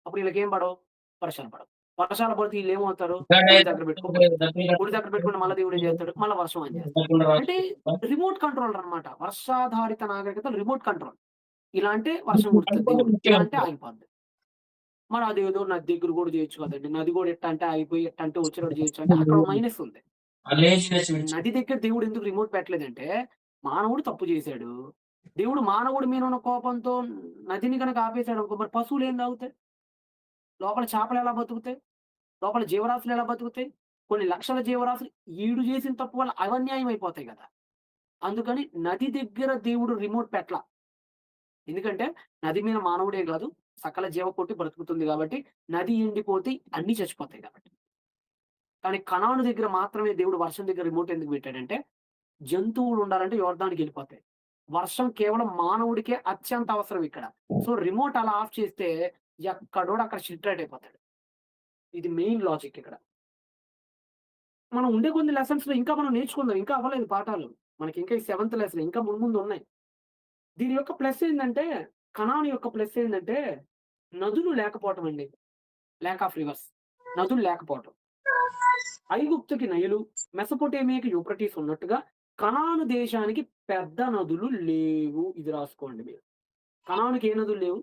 అప్పుడు ఈళ్ళకేం పడవు? వర్షాలు పడవు. వర్షాలు పడితే ఈళ్ళేమవుతారు? గుడి దగ్గర పెట్టుకొని గుడి దగ్గర పెట్టుకుంటే మళ్ళా దేవుడు ఏం చేస్తాడు? మళ్ళా వర్షం ఆన్ చేస్తాడు. అంటే రిమోట్ కంట్రోలర్ అన్నమాట. వర్షాధారిత నాగరికత రిమోట్ కంట్రోల్. ఇలా అంటే వర్షం కురుస్తది దేవుడు. ఇలా అంటే ఆగిపోద్ది. మరి అదేదో నది దగ్గర గూడా చేయొచ్చు కదండీ. నది గూడా ఎట్టా అంటే ఆగిపోయి, ఎట్టా అంటే వచ్చినట్టు చేయొచ్చు అంటే అక్కడ ఓ మైనస్ ఉంది. లేజినెస్ విడిచి నది దగ్గర దేవుడు ఎందుకు రిమోట్ పెట్టలేదంటే, మానవుడు తప్పు చేశాడు. దేవుడు మానవుడి మీద ఉన్న కోపంతో నదిని గనక ఆపేసాడనుకో మరి పశువులేం తాగుతాయి? లోపల చేపలెలా బతుకుతాయి? లోపల జీవరాశులు ఎలా బతుకుతాయి? కొన్ని లక్షల జీవరాశులు ఈడు చేసిన తప్పు వల్ల అవన్యాయం అయిపోతాయి గదా! అందుకని నది దగ్గర దేవుడు రిమోట్ పెట్టల. ఎందుకంటే నది మీద మానవుడే గాదు, సకల జీవకోటి బ్రతుకుతుంది గాబట్టి, నది ఎండిపోతే అన్నీ చచ్చిపోతాయి గాబట్టి. కానీ కనాను దగ్గర మాత్రమే దేవుడు వర్షం దగ్గర రిమోట్ ఎందుకు పెట్టాడంటే, జంతువులు ఉండాలంటే యోర్దానుకెళ్ళిపోతాయి. వర్షం కేవలం మానవుడికే అత్యంత అవసరం ఇక్కడ. సో, రిమోట్ అలా ఆఫ్ చేస్తే ఎక్కడోడు అక్కడ షిట్‌రైట్ అయిపోతాడు. ఇది మెయిన్ లాజిక్ ఇక్కడ. మనం ఉండే కొన్ని లెసన్స్‌లో ఇంకా మనం నేర్చుకుందాం. ఇంకా అవ్వలేదు పాఠాలు. మనకింకా ఈ సెవెంత్ లెసన్ ఇంకా ముందున్నాయి. దీని యొక్క ప్లస్ ఏందంటే, కనాను యొక్క ప్లస్ ఏందంటే, నదులు లేకపోవటం అండి. Lack of reverse. నదులు లేకపోవటం. ఐగుప్తుకి నైలు, మెసొపొటేమియాకి యూఫ్రటీస్ ఉన్నట్టుగా కనాను దేశానికి పెద్ద నదులు లేవు. ఇది రాసుకోండి మీరు. కనానుకి ఏ నదులు లేవు?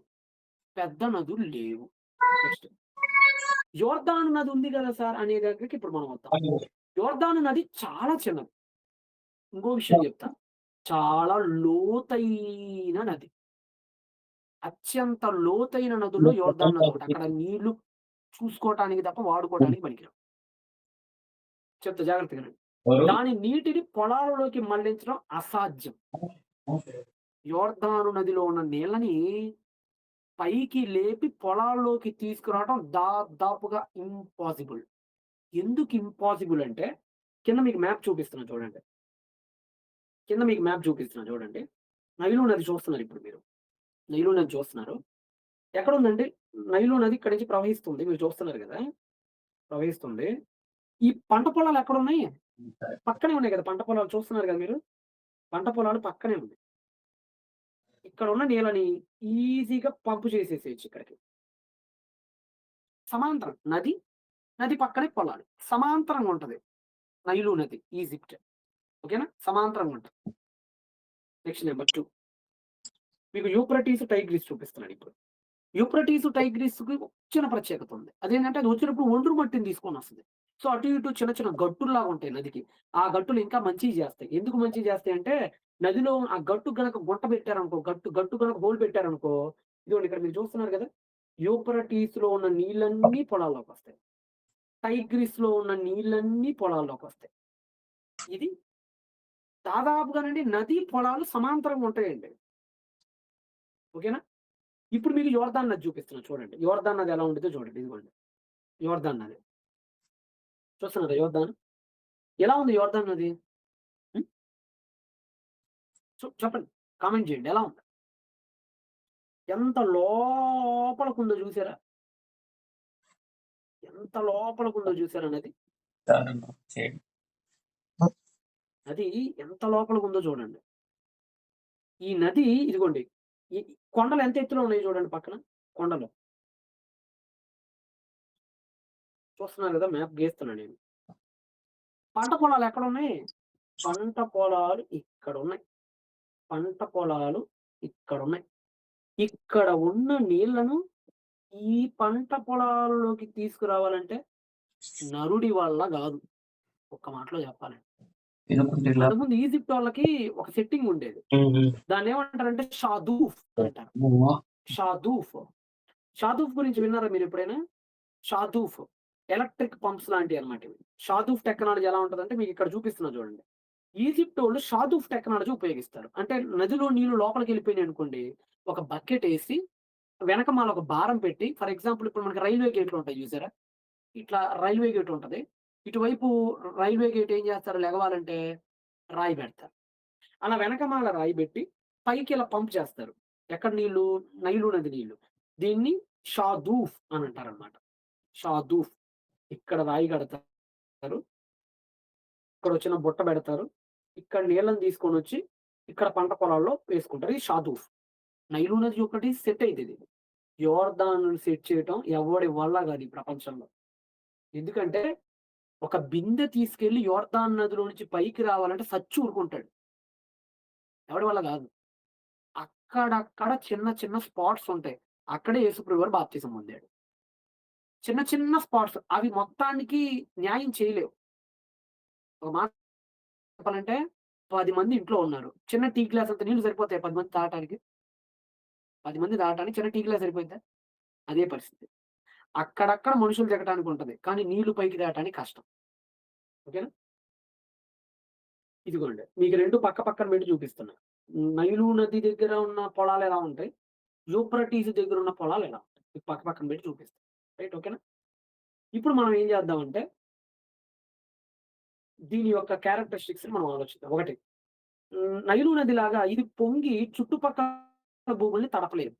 పెద్ద నదులు లేవు. నెక్స్ట్ యోర్దాను నది ఉంది గదా సార్! అనే దగ్గరికి ఇప్పుడు మనం వద్దాం. యోర్దాను నది చాలా చిన్నది. ఇంకో విషయం చెప్తా. చాలా లోతైన నది. అత్యంత లోతైన నదుల్లో యోర్దాను నది ఒకటి. అక్కడ నీళ్లు చూసుకోవటానికి తప్ప వాడుకోవటానికి పనికిరావు. చెప్తా జాగ్రత్తగా వినండి. దాని నీటిని పొలాలలోకి మళ్లించడం అసాధ్యం. యోర్దాను నదిలో ఉన్న నీళ్ళని పైకి లేపి పొలాల్లోకి తీసుకురావడం దాదాపుగా ఇంపాసిబుల్. ఎందుకు ఇంపాసిబుల్ అంటే, కింద మీకు మ్యాప్ చూపిస్తున్నా చూడండి. కింద మీకు మ్యాప్ చూపిస్తున్నా చూడండి. నైలు నది చూస్తున్నారు ఇప్పుడు మీరు. నైలు నది చూస్తున్నారు. ఎక్కడుందండి? నైలు నది ఇక్కడి నుంచి ప్రవహిస్తుంది. మీరు చూస్తున్నారు గదా! ప్రవహిస్తుంది. ఈ పంట పొలాలు ఎక్కడున్నాయి? పక్కనే ఉన్నాయి గదా! పంట పొలాలు చూస్తున్నారు గదా మీరు? పంట పొలాలు పక్కనే ఉన్నాయి. ఇక్కడున్న నీళ్ళని ఈజీగా పంప్ చేసేసేయొచ్చు ఇక్కడికి. సమాంతరం నది, నది పక్కనే పొలాలు. సమాంతరంగా ఉంటది. నైలు నది ఈజిప్ట్. ఓకేనా? సమాంతరంగా ఉంటది. నెక్స్ట్ నంబర్ 2 మీకు యూఫ్రటీస్, టైగ్రిస్ చూపిస్తున్నానిప్పుడు. యూఫ్రటీస్, టైగ్రిస్‌కి చిన్న ప్రత్యేకత ఉంది. అదేంటంటే అది వచ్చినప్పుడు ఒండ్రు మట్టిని తీసుకొనొస్తది. సో, అటు ఇటు చిన్న చిన్న గట్టుల్లాగా ఉంటాయి నదికి. ఆ గట్టులు ఇంకా మంచియి జేస్తాయి. ఎందుకు మంచియి జేస్తాయంటే నదిలో ఆ గట్టు గనక గుంట పెట్టారనుకో, గట్టు గనక హోల్ పెట్టారనుకో, ఇదిగోండి ఇక్కడ మీరు చూస్తున్నారు గదా! యూఫ్రటీస్‌లో ఉన్న నీళ్ళన్నీ పొలాల్లోకొస్తాయి. టైగ్రిస్‌లో ఉన్న నీళ్ళన్నీ పొలాల్లోకొస్తాయి. ఇది దాదాపుగానండి నది, పొలాలు సమాంతరంగా ఉంటాయండి. ఓకేనా? ఇప్పుడు మీకు యోర్దాన్ నది చూపిస్తున్నా చూడండి. యోర్దాన్ నది ఎలా ఉండిద్దో చూడండి. ఇదిగోండి. యోర్దాన్ నది. చూస్తున్నారా యోర్దాన్? ఎలా ఉంది యోర్దాన్ నది? హ్మ్. చెప్పండి. కామెంట్ చేయండి. ఎలా ఉంది? ఎంత లోపలికుందో చూసారా? ఎంత లోపలికుందో చూసారా నది? నది ఎంత లోపలికుందో చూడండి. ఈ నది ఇదిగోండి. ఈ కొండలు ఎంత ఎత్తులో ఉన్నాయో చూడండి పక్కన. కొండలు. చూస్తున్నారు గదా! మ్యాప్ గీస్తున్నా నేను. పంట పొలాలు ఎక్కడున్నాయి? పంట పొలాలు ఇక్కడున్నాయి. పంట పొలాలు ఇక్కడున్నాయి. ఇక్కడ ఉన్న నీళ్ళను ఈ పంట పొలాల్లోకి తీసుకురావాలంటే నరుడి వల్ల గాదు. ఒక్క మాటలో చెప్పాలంటే. అంతకుముందు ఈజిప్ట్ వాళ్ళకి ఒక సెట్టింగ్ ఉండేది. దాన్నేమంటారంటే షాదూఫ్ అంటారు. షాదూఫ్. షాదూఫ్ గురించి విన్నారా మీరెప్పుడైనా? షాదూఫ్. ఎలక్ట్రిక్ పంప్స్ లాంటియన్నమాట ఇవి. షాదూఫ్ టెక్నాలజీ ఎలా ఉంటదంటే మీకిక్కడ చూపిస్తున్నా చూడండి. ఈజిప్టోళ్ళు షాదూఫ్ టెక్నాలజీ ఉపయోగిస్తారు. అంటే నదిలో నీళ్లు లోపలికెళ్ళిపోయినాయనుకోండి, ఒక బకెటేసి వెనకమాల ఒక భారం పెట్టి ఫర్ ఎగ్జాంపుల్ ఇప్పుడు మనకి రైల్వే గేట్లుంటాయి చూసారా? ఇట్లా రైల్వే గేట్ ఉంటది. ఇటువైపు రైల్వే గేట్ ఏం చేస్తారు లెగవాలంటే రాయి పెడతారు. అలా వెనకమాల రాయి పెట్టి పైకి ఇలా పంప్ చేస్తారు. ఎక్కడ నీళ్లు? నైలు నది నీళ్లు. దీన్ని షాదూఫ్ అని అంటారనమాట. షాదూఫ్. ఇక్కడ రాయి కడతారు. ఇక్కడో చిన్న బుట్ట పెడతారు. ఇక్కడ నీళ్ళని తీసుకొనొచ్చి ఇక్కడ పంట పొలాల్లో వేసుకుంటారు. ఇది షాదూఫ్. నైలు నది ఒకటి సెట్ అయితది. యోర్దానుని సెట్ చేయటం ఎవ్వడి వల్ల గాదు ఈ ప్రపంచంలో. ఎందుకంటే ఒక బిందె తీసుకెళ్ళి యోర్దాను నదిలో నుంచి పైకి రావాలంటే సచ్చి ఊరుకుంటాడు. ఎవడి వల్ల గాదు. అక్కడక్కడ చిన్న చిన్న స్పాట్స్ ఉంటాయి. అక్కడే యేసుప్రభు వారు బాప్తిసం పొందాడు. చిన్న చిన్న స్పాట్స్ అవి మొత్తానికి న్యాయం చేయలేవు. ఒక మాట చెప్పాలంటే 10 మంది ఇంట్లో ఉన్నారు. చిన్న టీ గ్లాస్ అంత నీళ్లు సరిపోతాయా 10 మంది తాగటానికి? 10 మంది తాగటానికి చిన్న టీ గ్లాస్ సరిపోద్దా? అదే పరిస్థితి. అక్కడక్కడ మనుషులు దిగటానికి ఉంటది. కానీ నీళ్లు పైకి తేవటానికి కష్టం. ఓకేనా? ఇదిగోండి. మీకు 2 పక్క పక్కన పెట్టి చూపిస్తున్నా. నైలు నది దగ్గర ఉన్న పొలాలు ఎలా ఉంటాయి? యూఫ్రటీస్ దగ్గర ఉన్న పొలాలు ఎలా ఉంటాయి? మీకు పక్క పక్కన పెట్టి చూపిస్తా. రైట్ ఓకేనా? ఇప్పుడు మనం ఏం చేద్దామంటే దీని యొక్క క్యారెక్టరిస్టిక్స్‌ని మనం ఆలోచిద్దాం. ఒకటి నైలు నదిలాగా ఇది పొంగి చుట్టుపక్కల భూముల్ని తడపలేదు.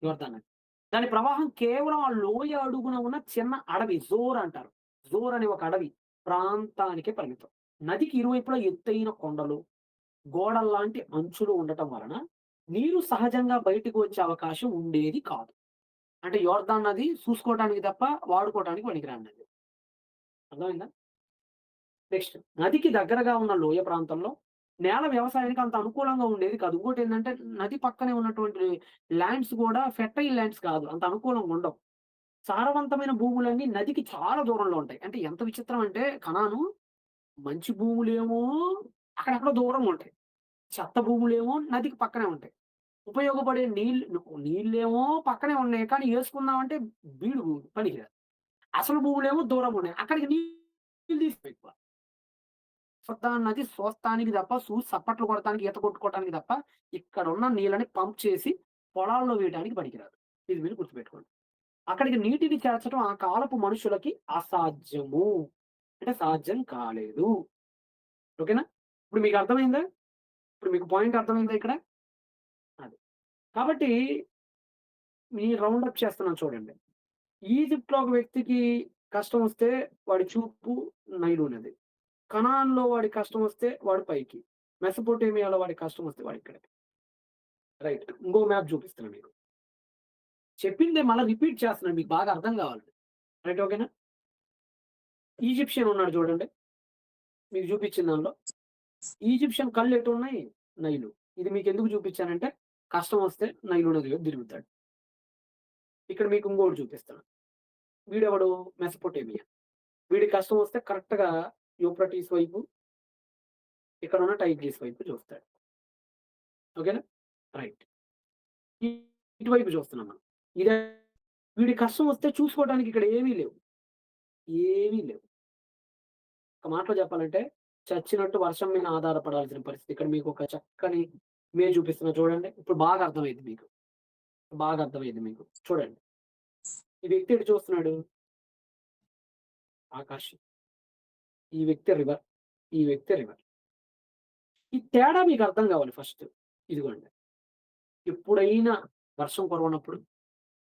యోర్దాన్ నది. దాని ప్రవాహం కేవలం ఆ లోయ అడుగున ఉన్న చిన్న అడవి జోర్ అంటారు. జోర్ అనే ఒక అడవి ప్రాంతానికే పరిమితం. నదికి ఇరువైపులా ఎత్తైన కొండలు, గోడల్లాంటి అంచులు ఉండటం వలన నీరు సహజంగా బయటకు వచ్చే అవకాశం ఉండేది కాదు. అంటే యోర్దాన్ నది చూసుకోవటానికి తప్ప వాడుకోవటానికి పనికిరాని నది. అర్థమైందా? నెక్స్ట్ నదికి దగ్గరగా ఉన్న లోయ ప్రాంతంలో నేల వ్యవసాయానికి అంత అనుకూలంగా ఉండేది కాదు. ఇంకోటేందంటే నది పక్కనే ఉన్నటువంటి ల్యాండ్స్ గూడా ఫెర్టైల్ ల్యాండ్స్ కాదు. అంత అనుకూలంగా ఉండవు. సారవంతమైన భూములన్నీ నదికి చాలా దూరంలో ఉంటాయి. అంటే ఎంత విచిత్రం అంటే కనాను మంచి భూములేమో అక్కడెక్కడో దూరంగా ఉంటాయి. చెత్త భూములేమో నదికి పక్కనే ఉంటాయి. ఉపయోగపడే నీళ్ళేమో పక్కనే ఉన్నాయి. కానీ యేసుకుందామంటే బీడు పనికిరాదు. అసలు భూములేమో దూరంగున్నాయి. అక్కడికి నీళ్ళు ఎక్కువ. నది చూస్తానికి తప్ప, చూసి చప్పట్లు కొడటానికి, ఈత కొట్టుకోవటానికి తప్ప, ఇక్కడున్న నీళ్ళని పంప్ చేసి పొలాల్లో వేయడానికి పనికిరాదు. ఇది మీరు గుర్తుపెట్టుకోండి. అక్కడికి నీటిని చేర్చడం ఆ కాలపు మనుషులకి అసాధ్యము. అంటే సాధ్యం కాలేదు. ఓకేనా? ఇప్పుడు మీకు అర్థమైందా? ఇప్పుడు మీకు పాయింట్ అర్థమైందా ఇక్కడ? అది. కాబట్టి మీ రౌండ్ అప్ చేస్తున్నాను చూడండి. ఈజిప్ట్‌లో ఒక వ్యక్తికి కష్టమొస్తే వాడి చూపు నైలు నది. కనాన్‌లో వాడికి కష్టమొస్తే వాడు పైకి. మెసొపొటేమియాలో వాడికి కష్టమొస్తే వాడిక్కడికి. రైట్. ఇంకో మ్యాప్ చూపిస్తున్నా మీకు. చెప్పిందే మళ్ళా రిపీట్ చేస్తున్నాను మీకు బాగా అర్థం కావాలి. రైట్ ఓకేనా? ఈజిప్షియన్ ఉన్నాడు చూడండి. మీకు చూపించిన దానిలో. ఈజిప్షియన్ కళ్ళు ఎటున్నాయి? నైలు. ఇది మీకెందుకు చూపించానంటే కష్టమొస్తే నైలు నదిలో తిరుగుతాడు. ఇక్కడ మీకు ఇంకోటి చూపిస్తాను. వీడెవడు? మెసొపొటేమియా. వీడికి కష్టమొస్తే కరెక్ట్‌గా యూఫ్రటీస్ వైపు, ఇక్కడున్న టైగ్రీస్ వైపు చూస్తాడు. ఓకేనా? రైట్. ఇటువైపు చూస్తున్నాం మనం. ఇదే వీడి కష్టం వస్తే చూసుకోవడానికి ఇక్కడ ఏమీ లేవు. ఏమీ లేవు. ఒక మాటలో చెప్పాలంటే చచ్చినట్టు వర్షం మీద ఆధారపడాల్సిన పరిస్థితి. ఇక్కడ మీకు ఒక చక్కని ఇమేజ్ చూపిస్తున్నా చూడండి. ఇప్పుడు బాగా అర్థమైంది మీకు. బాగా అర్థమైంది మీకు. చూడండి. ఈ వ్యక్తి ఎటు చూస్తున్నాడు? ఆకాశం. ఈ వ్యక్తి రివర్. ఈ వ్యక్తి రివర్. ఈ తేడా మీకు అర్థం కావాలి ఫస్ట్. ఇదిగోండి. ఎప్పుడైనా వర్షం కురవనప్పుడు,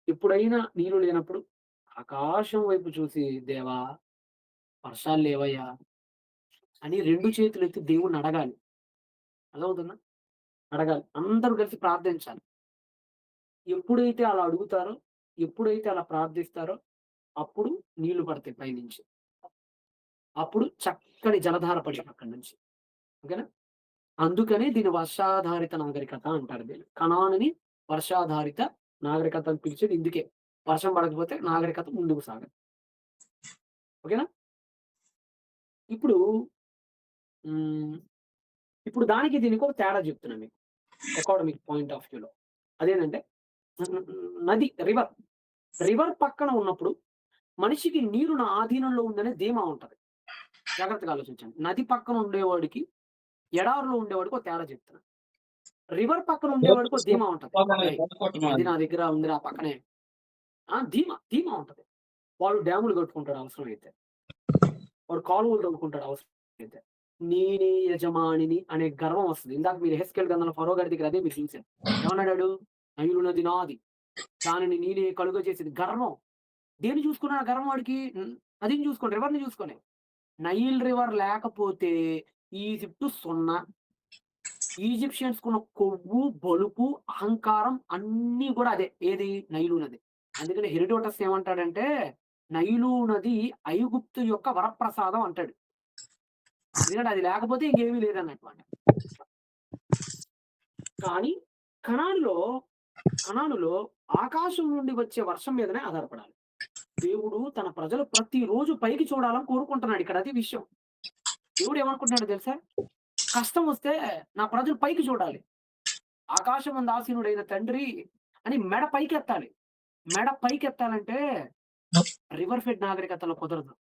ఎప్పుడైనా నీళ్లు లేనప్పుడు ఆకాశం వైపు చూసి దేవా! వర్షాలు లేవయ్యా! అని 2 చేతులెత్తి దేవుడిని అడగాలి. అర్థమవుతుందా? అడగాలి. అందరూ కలిసి ప్రార్థించాలి. ఎప్పుడైతే అలా అడుగుతారో, ఎప్పుడైతే అలా ప్రార్థిస్తారో అప్పుడు నీళ్లు పడతాయి పైనుంచి. అప్పుడు చక్కని జలధార పడిద్ది అక్కడి నుంచి. ఓకేనా? అందుకనే దీన్ని వర్షాధారిత నాగరికత అంటారు దీన్ని. కనానుని వర్షాధారిత నాగరికత అని పిలిచేది ఇందుకే. వర్షం పడకపోతే నాగరికత ముందుకు సాగదు. ఓకేనా? ఇప్పుడు హ్మ్. ఇప్పుడు దానికి దీనికి ఒక తేడా చెప్తున్నా మీకు. అకాడమిక్ పాయింట్ ఆఫ్ వ్యూలో. అదేంటంటే నది రివర్. రివర్ పక్కన ఉన్నప్పుడు మనిషికి నీరు నా ఆధీనంలో ఉందనే ధీమా ఉంటది. జాగ్రత్తగా ఆలోచించండి. నది పక్కన ఉండేవాడికి, ఎడారిలో ఉండేవాడికి ఒక తేడా చెప్తున్నా. రివర్ పక్కన ఉండేవాడికి ఒక ధీమా ఉంటది. ఏయ్! నది నా దగ్గర ఉందిరా పక్కనే. ధీమా ఉంటది. వాడు డ్యాములు కట్టుకుంటాడు అవసరమైతే. వాడు కాలువలు తవ్వుకుంటాడు అవసరమైతే. నేనే యజమానిని అనే గర్వం వస్తది. ఇందాక మీరు యెహెజ్కేలు గ్రంథంలో ఫరో గారి దగ్గర అదే మీరు చూసారు. ఏమన్నాడాడు? నైలు నది నాది. దానిని నేనే కలుగజేసేది. గర్వం. దేన్ని చూసుకున్నాడు ఆ గర్వం వాడికి? నదిని చూసుకోని, రివర్‌ని చూసుకొని. నైల్ రివర్ లేకపోతే ఈజిప్ట్ సున్నా. ఈజిప్షియన్స్‌కున్న కొవ్వు, బలుపు, అహంకారం అన్నీ గూడా అదే. ఏది? నైలు నది. అందుకని హెరోడోటస్ ఏమంటాడంటే, నైలు నది ఐగుప్తు యొక్క వరప్రసాదం అంటాడు. ఎందుకంటే అది లేకపోతే ఇంకేమీ లేదన్నమాట. కానీ కనానులో, కనానులో ఆకాశం నుండి వచ్చే వర్షం మీదనే ఆధారపడాలి. దేవుడు తన ప్రజలు ప్రతిరోజు పైకి చూడాలని కోరుకుంటున్నాడు. ఇక్కడ అది విషయం. దేవుడు ఏమనుకుంటున్నాడో తెలుసా? కష్టం వస్తే నా ప్రజలు పైకి చూడాలి. ఆకాశమందు ఆసీనుడైన తండ్రి అని మెడ పైకెత్తాలి. మెడ పైకెత్తాలంటే రివర్ ఫెడ్ నాగరికతలో కుదరదు.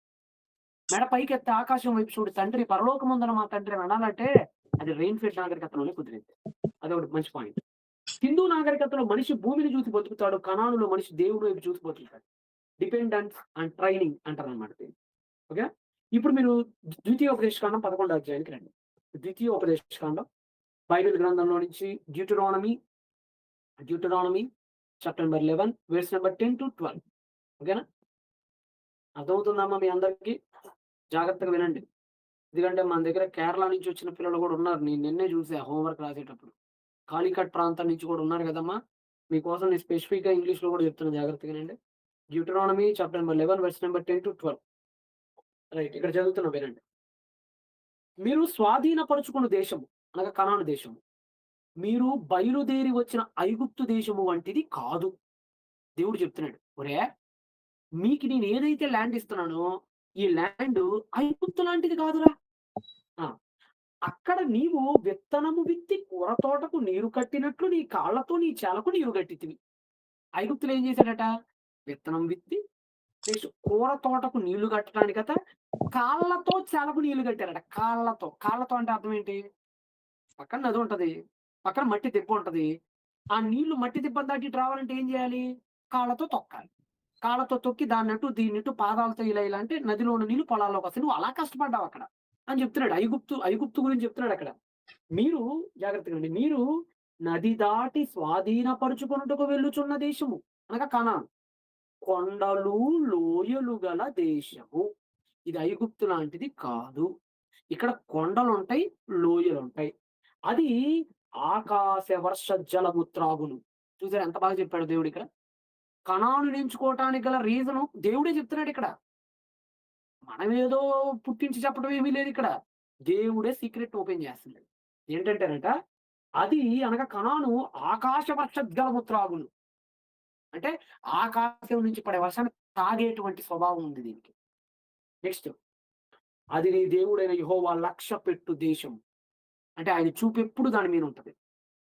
మెడ పైకెత్తి ఆకాశం వైపు చూడు తండ్రి పరలోకముందున మా తండ్రి అని అనాలంటే అది రెయిన్ ఫెడ్ నాగరికతలోనే కుదిరింది. అదొకటి మంచి పాయింట్. హిందూ నాగరికతలో మనిషి భూమిని చూసి బతుకుతాడు. కనానులో మనిషి దేవుడి వైపు చూసి బతుకుతాడు. డిపెండెన్స్ అండ్ ట్రైనింగ్ అంటారనమాట దీన్ని. ఓకే. ఇప్పుడు మీరు ద్వితీయోపదేశకాండం 11వ అధ్యాయానికి రండి. ద్వితీయోపదేశకాండం బైబిల్ గ్రంథంలో నుంచి Deuteronomy chapter number 11 verse number 10-12. ఓకేనా? అర్థమవుతుందమ్మా మీ అందరికీ? జాగ్రత్తగా వినండి. ఎందుకంటే మన దగ్గర కేరళ నుంచి వచ్చిన పిల్లలు కూడా ఉన్నారు. నేను నిన్నే చూసా హోంవర్క్ రాసేటప్పుడు. కాలికట్ ప్రాంతం నుంచి కూడా ఉన్నారు కదమ్మా! మీకోసం నేను స్పెసిఫిక్‌గా ఇంగ్లీష్‌లో కూడా చెప్తున్నా జాగ్రత్తగా వినండి. Deuteronomy chapter number 11 verse number 10-12. Right. ఇక్కడ చదువుతున్నా వినండి. మీరు స్వాధీనపరుచుకున్న దేశము అనగా కనాను దేశము. మీరు బయలుదేరి వచ్చిన ఐగుప్తు దేశము వంటిది కాదు. దేవుడు చెప్తున్నాడు. ఒరేయ్! మీకు నేను ఏదైతే ల్యాండ్ ఇస్తున్నానో ఈ ల్యాండ్ ఐగుప్తు లాంటిది కాదురా. ఆ! అక్కడ నీవు విత్తనము విత్తి కూర తోటకు నీరు కట్టినట్లు నీ కాళ్ళతో నీ చేలకు నీరు కట్టితివి. ఐగుప్తులో ఏం చేశాడట? విత్తనం విత్తి నెక్స్ట్ కూర తోటకు నీళ్లు కట్టడానికట కాళ్ళతో చేలకు నీళ్లు కట్టారట. కాళ్ళతో. కాళ్ళతో అంటే అర్థం ఏంటి? పక్కన నది ఉంటది. పక్కన మట్టి దిబ్బ ఉంటది. ఆ నీళ్లు మట్టి దిబ్బను దాటి ఇటు రావాలంటే ఏం చేయాలి? కాళ్ళతో తొక్కాలి. కాళ్ళతో తొక్కి దాన్నట్టు దీన్నిట్టు పాదాలతో ఇలా ఇలా అంటే నదిలో ఉన్న నీళ్లు పొలాల్లోకొస్తాయి. నువ్వు అలా కష్టపడ్డావు అక్కడ అని చెప్తున్నాడు. ఐగుప్తు గురించి చెప్తున్నాడు అక్కడ. మీరు జాగ్రత్తగా వినండి. మీరు నది దాటి స్వాధీనపరుచుకొనుటకు వెళ్ళుచున్న దేశము అనగా కనాను. కొండలు, లోయలు గల దేశము. ఇది ఐగుప్తు లాంటిది కాదు. ఇక్కడ కొండలుంటాయి, లోయలుంటాయి. అది ఆకాశ వర్ష జలము త్రాగును. చూసారా ఎంత బాగా చెప్పాడు దేవుడిక్కడ. కనానుని ఎంచుకోవటానికి గల రీజను దేవుడే చెప్తున్నాడిక్కడ. మనమేదో పుట్టించి చెప్పడం ఏమీ లేదిక్కడ. దేవుడే సీక్రెట్ ఓపెన్ చేస్తున్నాడు. ఏంటంటేనంట, అది అనగా కనాను ఆకాశ వర్ష జలము త్రాగును. అంటే ఆకాశం నుంచి పడే వర్షాన్ని తాగేటువంటి స్వభావం ఉంది దీనికి. నెక్స్ట్ అది నీ దేవుడైన యెహోవా లక్ష్యపెట్టు దేశం. అంటే ఆయన చూపు ఎప్పుడు దాని మీద ఉంటది.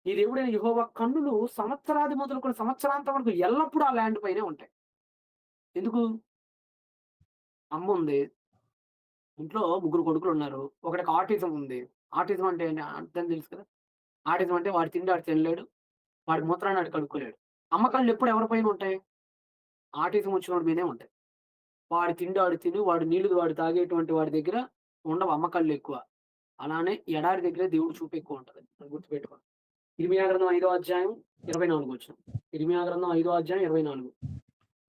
ఈ దేవుడైన యెహోవా కన్నులు సంవత్సరాది మొదలుకొని సంవత్సరాంతం వరకు ఎల్లప్పుడూ ఆ ల్యాండ్ పైనే ఉంటాయి. ఎందుకు? అమ్ముంది. ఇంట్లో ముగ్గురు కొడుకులున్నారు. ఒకడికి ఆటిజం ఉంది. ఆటిజం అంటే ఏంటి? అర్థం తెలుసు కదా! ఆటిజం అంటే వాడు తిండి ఆడు తినలేడు. వాడి మూత్రాన్ని ఆడు కడుక్కోలేడు. అమ్మ కళ్ళు ఎప్పుడు ఎవరి పైన ఉంటాయి? ఆటిజం వచ్చినోడి మీదే ఉంటాయి. వాడి తిండి ఆడు తిని, వాడి నీళ్లు వాడు తాగేటువంటి వాడి దగ్గర ఉండవు అమ్మ కళ్ళు ఎక్కువ. అలానే ఎడారి దగ్గర దేవుడి చూపు ఎక్కువ ఉంటది. అది గుర్తుపెట్టుకోండి. ఇర్మియా గ్రంథం 5వ అధ్యాయం 24 వచనం. ఇర్మియా గ్రంథం 5వ అధ్యాయం 24.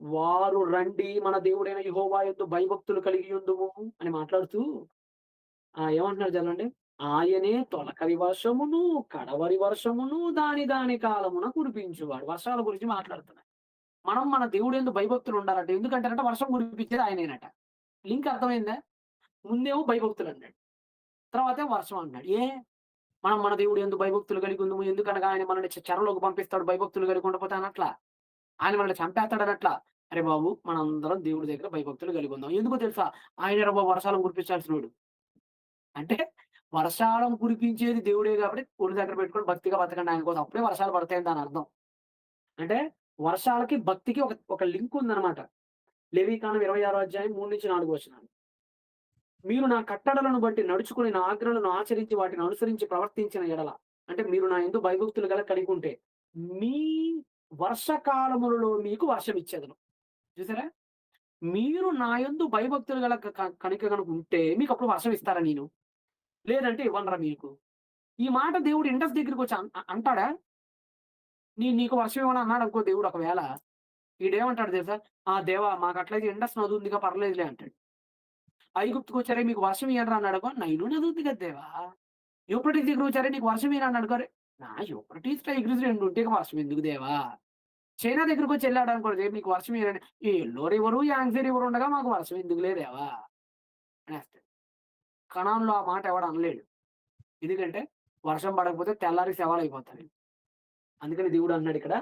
వారు రండి మన దేవుడైన యెహోవా యందు భయభక్తులు కలిగి ఉందుము అని మాట్లాడుతూ ఏమంటున్నారు చదవండి. ఆయనే తొలకరి వర్షమును, కడవరి వర్షమును దాని కాలమున కురిపించువాడు. వర్షాల గురించి మాట్లాడుతున్నారు. మనం మన దేవుడేందు భయభక్తులు ఉండాలంట. ఎందుకంటేనంట వర్షం కురిపించేది ఆయనేనట. లింక్ అర్థమైందా? ముందేమో భయభక్తులు అన్నాడు. తర్వాతేమో వర్షం అన్నాడు. మనం మన దేవుడేందు భయభక్తులు కలిగి ఉందుము. ఎందుకనగా ఆయన మనల్ని చెరలోకి పంపిస్తాడు భయభక్తులు కలిగి ఉండకపోతే అనట్లా. ఆయన మనల్ని చంపేస్తాడనట్లా. అరే బాబు! మనందరం దేవుడి దగ్గర భయభక్తులు కలిగి ఉందాం. ఎందుకో తెలుసా? ఆయనేరా బాబు వర్షాలను కురిపించాల్సినోడు. అంటే వర్షాలను కురిపించేది దేవుడే కాబట్టి ఒళ్ళు దగ్గర పెట్టుకొని భక్తిగా బతకండి ఆయన కోసం. అప్పుడే వర్షాలు పడతాయని దాని అర్థం. అంటే వర్షాలకి భక్తికి ఒక లింక్ ఉందన్నమాట. లేవీకాండం 26వ అధ్యాయం 3-4 వచనాలు. మీరు నా కట్టడలను బట్టి నడుచుకొని నా ఆజ్ఞలను ఆచరించి వాటిని అనుసరించి ప్రవర్తించిన ఎడల అంటే మీరు నా యందు భయభక్తులు గల కలిగి ఉంటే మీ వర్షకాలములలో మీకు వర్షం ఇచ్చేదను. చూసారా? మీరు నా యందు భయభక్తులు గల కనుక ఉంటే మీకు అప్పుడు వర్షం ఇస్తారా నేను? లేదంటే ఇవ్వనురా మీకు. ఈ మాట దేవుడు ఇండస్ దగ్గరికి వచ్చి అంటాడా? నీకు వర్షం ఇవ్వను అన్నాడు అనుకో దేవుడు ఒకవేళ. ఈడేమంటాడు తెలుసా? దేవా మాకట్లయితే ఇండస్ నది ఉందిగా పర్లేదులే అంటాడు. ఐగుప్తుకొచ్చారే మీకు వర్షం ఇయ్యనురా అన్నాడనుకో, నైలు నది ఉంది కదా దేవా! యూఫ్రటీస్ దగ్గర వచ్చారే నీకు వర్షం ఇయ్యను అన్నాడనుకో, యూఫ్రటీస్, టైగ్రిస్ 2 ఉంటే వర్షం ఎందుకు దేవా? చైనా దగ్గరకొచ్చి ఎళ్ళాడనుకో, రేపు నీకు వర్షం ఇయ్యనని, ఈ ఎల్లో రివరు, యాంగ్సీ రివర్ ఉండగా మాకు వర్షం ఎందుకులే దేవా అనేస్తాడు. కనానులో ఆ మాట ఎవడు అనలేడు. ఎందుకంటే వర్షం పడకపోతే తెల్లారి శవాలయిపోతారు. అందుకని దేవుడు అన్నాడు ఇక్కడ,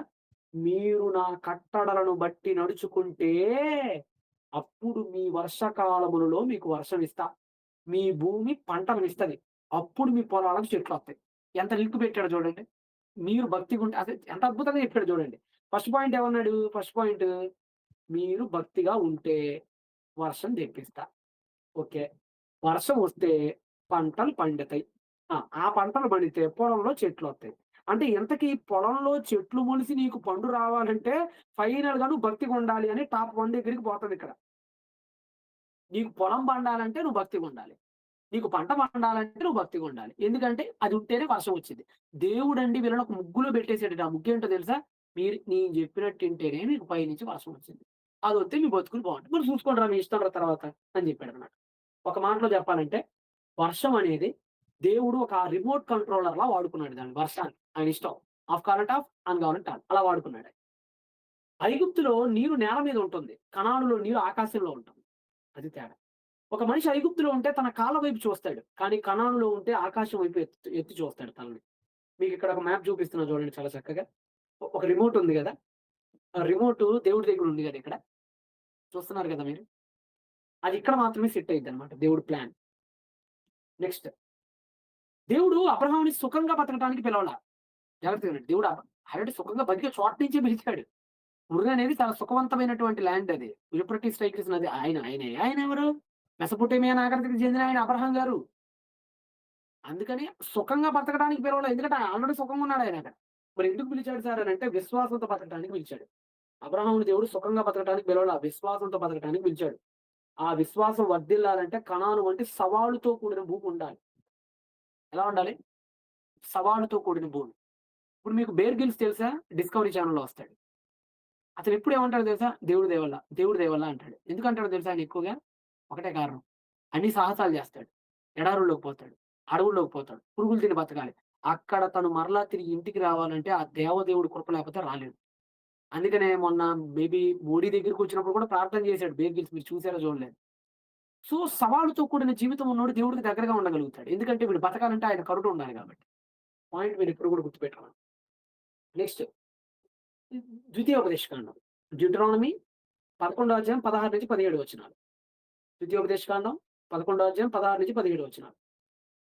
మీరు నా కట్టడలను బట్టి నడుచుకుంటే అప్పుడు మీ వర్షకాలములలో మీకు వర్షం ఇస్తా. మీ భూమి పంటలనిస్తది. అప్పుడు మీ పొలాలకు చెట్లొస్తాయి. ఎంత లింక్ పెట్టాడో చూడండి. మీరు భక్తిగుంటే అదే ఎంత అద్భుతంగా చెప్పాడో చూడండి. ఫస్ట్ పాయింట్ ఏమన్నాడు? ఫస్ట్ పాయింట్ మీరు భక్తిగా ఉంటే వర్షం తెప్పిస్తా. ఓకే. వర్షం వస్తే పంటలు పండుతాయి. ఆ పంటలు పండితే పొలంలో చెట్లొస్తాయి. అంటే ఇంతకీ పొలంలో చెట్లు మొలిసి నీకు పండు రావాలంటే ఫైనల్‌గా నువ్వు భక్తిగుండాలి అని టాప్ 1 దగ్గరికి పోతదిక్కడ. నీకు పొలం పండాలంటే నువ్వు భక్తిగుండాలి. నీకు పంట పండాలంటే నువ్వు భక్తిగుండాలి. ఎందుకంటే అది ఉంటేనే వర్షం వచ్చిద్ది. దేవుడండి వీళ్ళని ఒక ముగ్గులో పెట్టేసాడట. ఆ ముగ్గేంటో తెలుసా? మీరు నేను చెప్పినట్టు ఇంటేనే మీకు పైనుంచి వర్షం వచ్చింది. అదొత్తే మీ బతుకులు బావుంటాయి. మరి చూసుకోండిరా మీ ఇష్టం రా తర్వాత అని చెప్పాడన్నమాట. ఒక మాటలో చెప్పాలంటే వర్షం అనేది దేవుడు ఒక రిమోట్ కంట్రోలర్‌లా వాడుకున్నాడు దాన్ని వర్షాన్ని. ఆయన ఇష్టం. ఆఫ్ కావాలంటే ఆఫ్, ఆన్ కావాలంటే ఆన్. అలా వాడుకున్నాడు. ఐగుప్తులో నీరు నేల మీద ఉంటుంది. కనానులో నీరు ఆకాశంలో ఉంటుంది. అది తేడా. ఒక మనిషి ఐగుప్తులో ఉంటే తన కాళ్ళ వైపు చూస్తాడు. కానీ కనానులో ఉంటే ఆకాశం వైపు ఎత్తి చూస్తాడు తలని. మీకిక్కడ ఒక మ్యాప్ చూపిస్తున్నా చూడండి చాలా చక్కగా. ఒక రిమోట్ ఉంది గదా! ఆ రిమోటు దేవుడి దగ్గర ఉంది గదా! ఇక్కడ. చూస్తున్నారు గదా మీరు. అది ఇక్కడ మాత్రమే సెట్ అయ్యిద్దనమాట దేవుడి ప్లాన్. నెక్స్ట్ దేవుడు అబ్రహాముని సుఖంగా బతకటానికి పిలవలా. జాగ్రత్తగా వినండి. దేవుడు ఆల్రెడీ సుఖంగా బతికే చోట నుంచే పిలిచాడు. ఉర్ అనేది చాలా సుఖవంతమైనటువంటి ల్యాండ్ అది. యూఫ్రటీస్, టైగ్రిస్ నది ఆయనెవరు? మెసొపొటేమియా నాగరికతకి చెందిన ఆయన అబ్రహాం గారు. అందుకని సుఖంగా బతకడానికి పిలవలేదు. ఎందుకంటే ఆల్రెడీ సుఖంగా ఉన్నాడు ఆయనక్కడ. మరి ఎందుకు పిలిచాడు సార్ అనంటే విశ్వాసంతో బతకడానికి పిలిచాడు. అబ్రహాముని దేవుడు సుఖంగా బతకడానికి పిలవలా. విశ్వాసంతో బతకడానికి పిలిచాడు. ఆ విశ్వాసం వర్ధిల్లాలంటే కనాను వంటి సవాలుతో కూడిన భూమి ఉండాలి. ఎలా ఉండాలి? సవాలుతో కూడిన భూమి. ఇప్పుడు మీకు 'బేర్ గ్రిల్స్' తెలుసా? డిస్కవరీ ఛానెల్‌లో వస్తాడు. అతనెప్పుడు ఏమంటాడో తెలుసా? దేవుడి దయ వల్ల, దేవుడి దయ వల్ల అంటాడు. ఎందుకంటాడో తెలుసా ఆయన ఎక్కువగా? ఒకటే కారణం. అన్ని సాహసాలు జేస్తాడు. ఎడారుల్లోకి పోతాడు. అడవుల్లోకి పోతాడు. పురుగులు తిని బతకాలి. అక్కడ తను మరలా తిరిగి ఇంటికి రావాలంటే ఆ దేవదేవుడి కృప లేకపోతే రాలేడు. అందుకనే మొన్న మేబీ మోడీ దగ్గరికొచ్చినప్పుడు కూడా ప్రార్థన చేశాడు 'బేర్ గ్రిల్స్' మీరు చూసారో చూడలేదు. సో, సవాలుతో కూడిన జీవితం ఉన్నోడు దేవుడికి దగ్గరగా ఉండగలుగుతాడు. ఎందుకంటే వీడు బతకాలంటే ఆయన కరుణ ఉండాలి గాబట్టి. పాయింట్ మీరెప్పుడు గూడా గుర్తుపెట్టుకోండి. నెక్స్ట్ ద్వితీయోపదేశకాండం. డ్యూటెరానమీ 11 అధ్యాయం 16-17 వచనాలు. ద్వితీయోపదేశకాండం 11 అధ్యాయం 16-17 వచనాలు.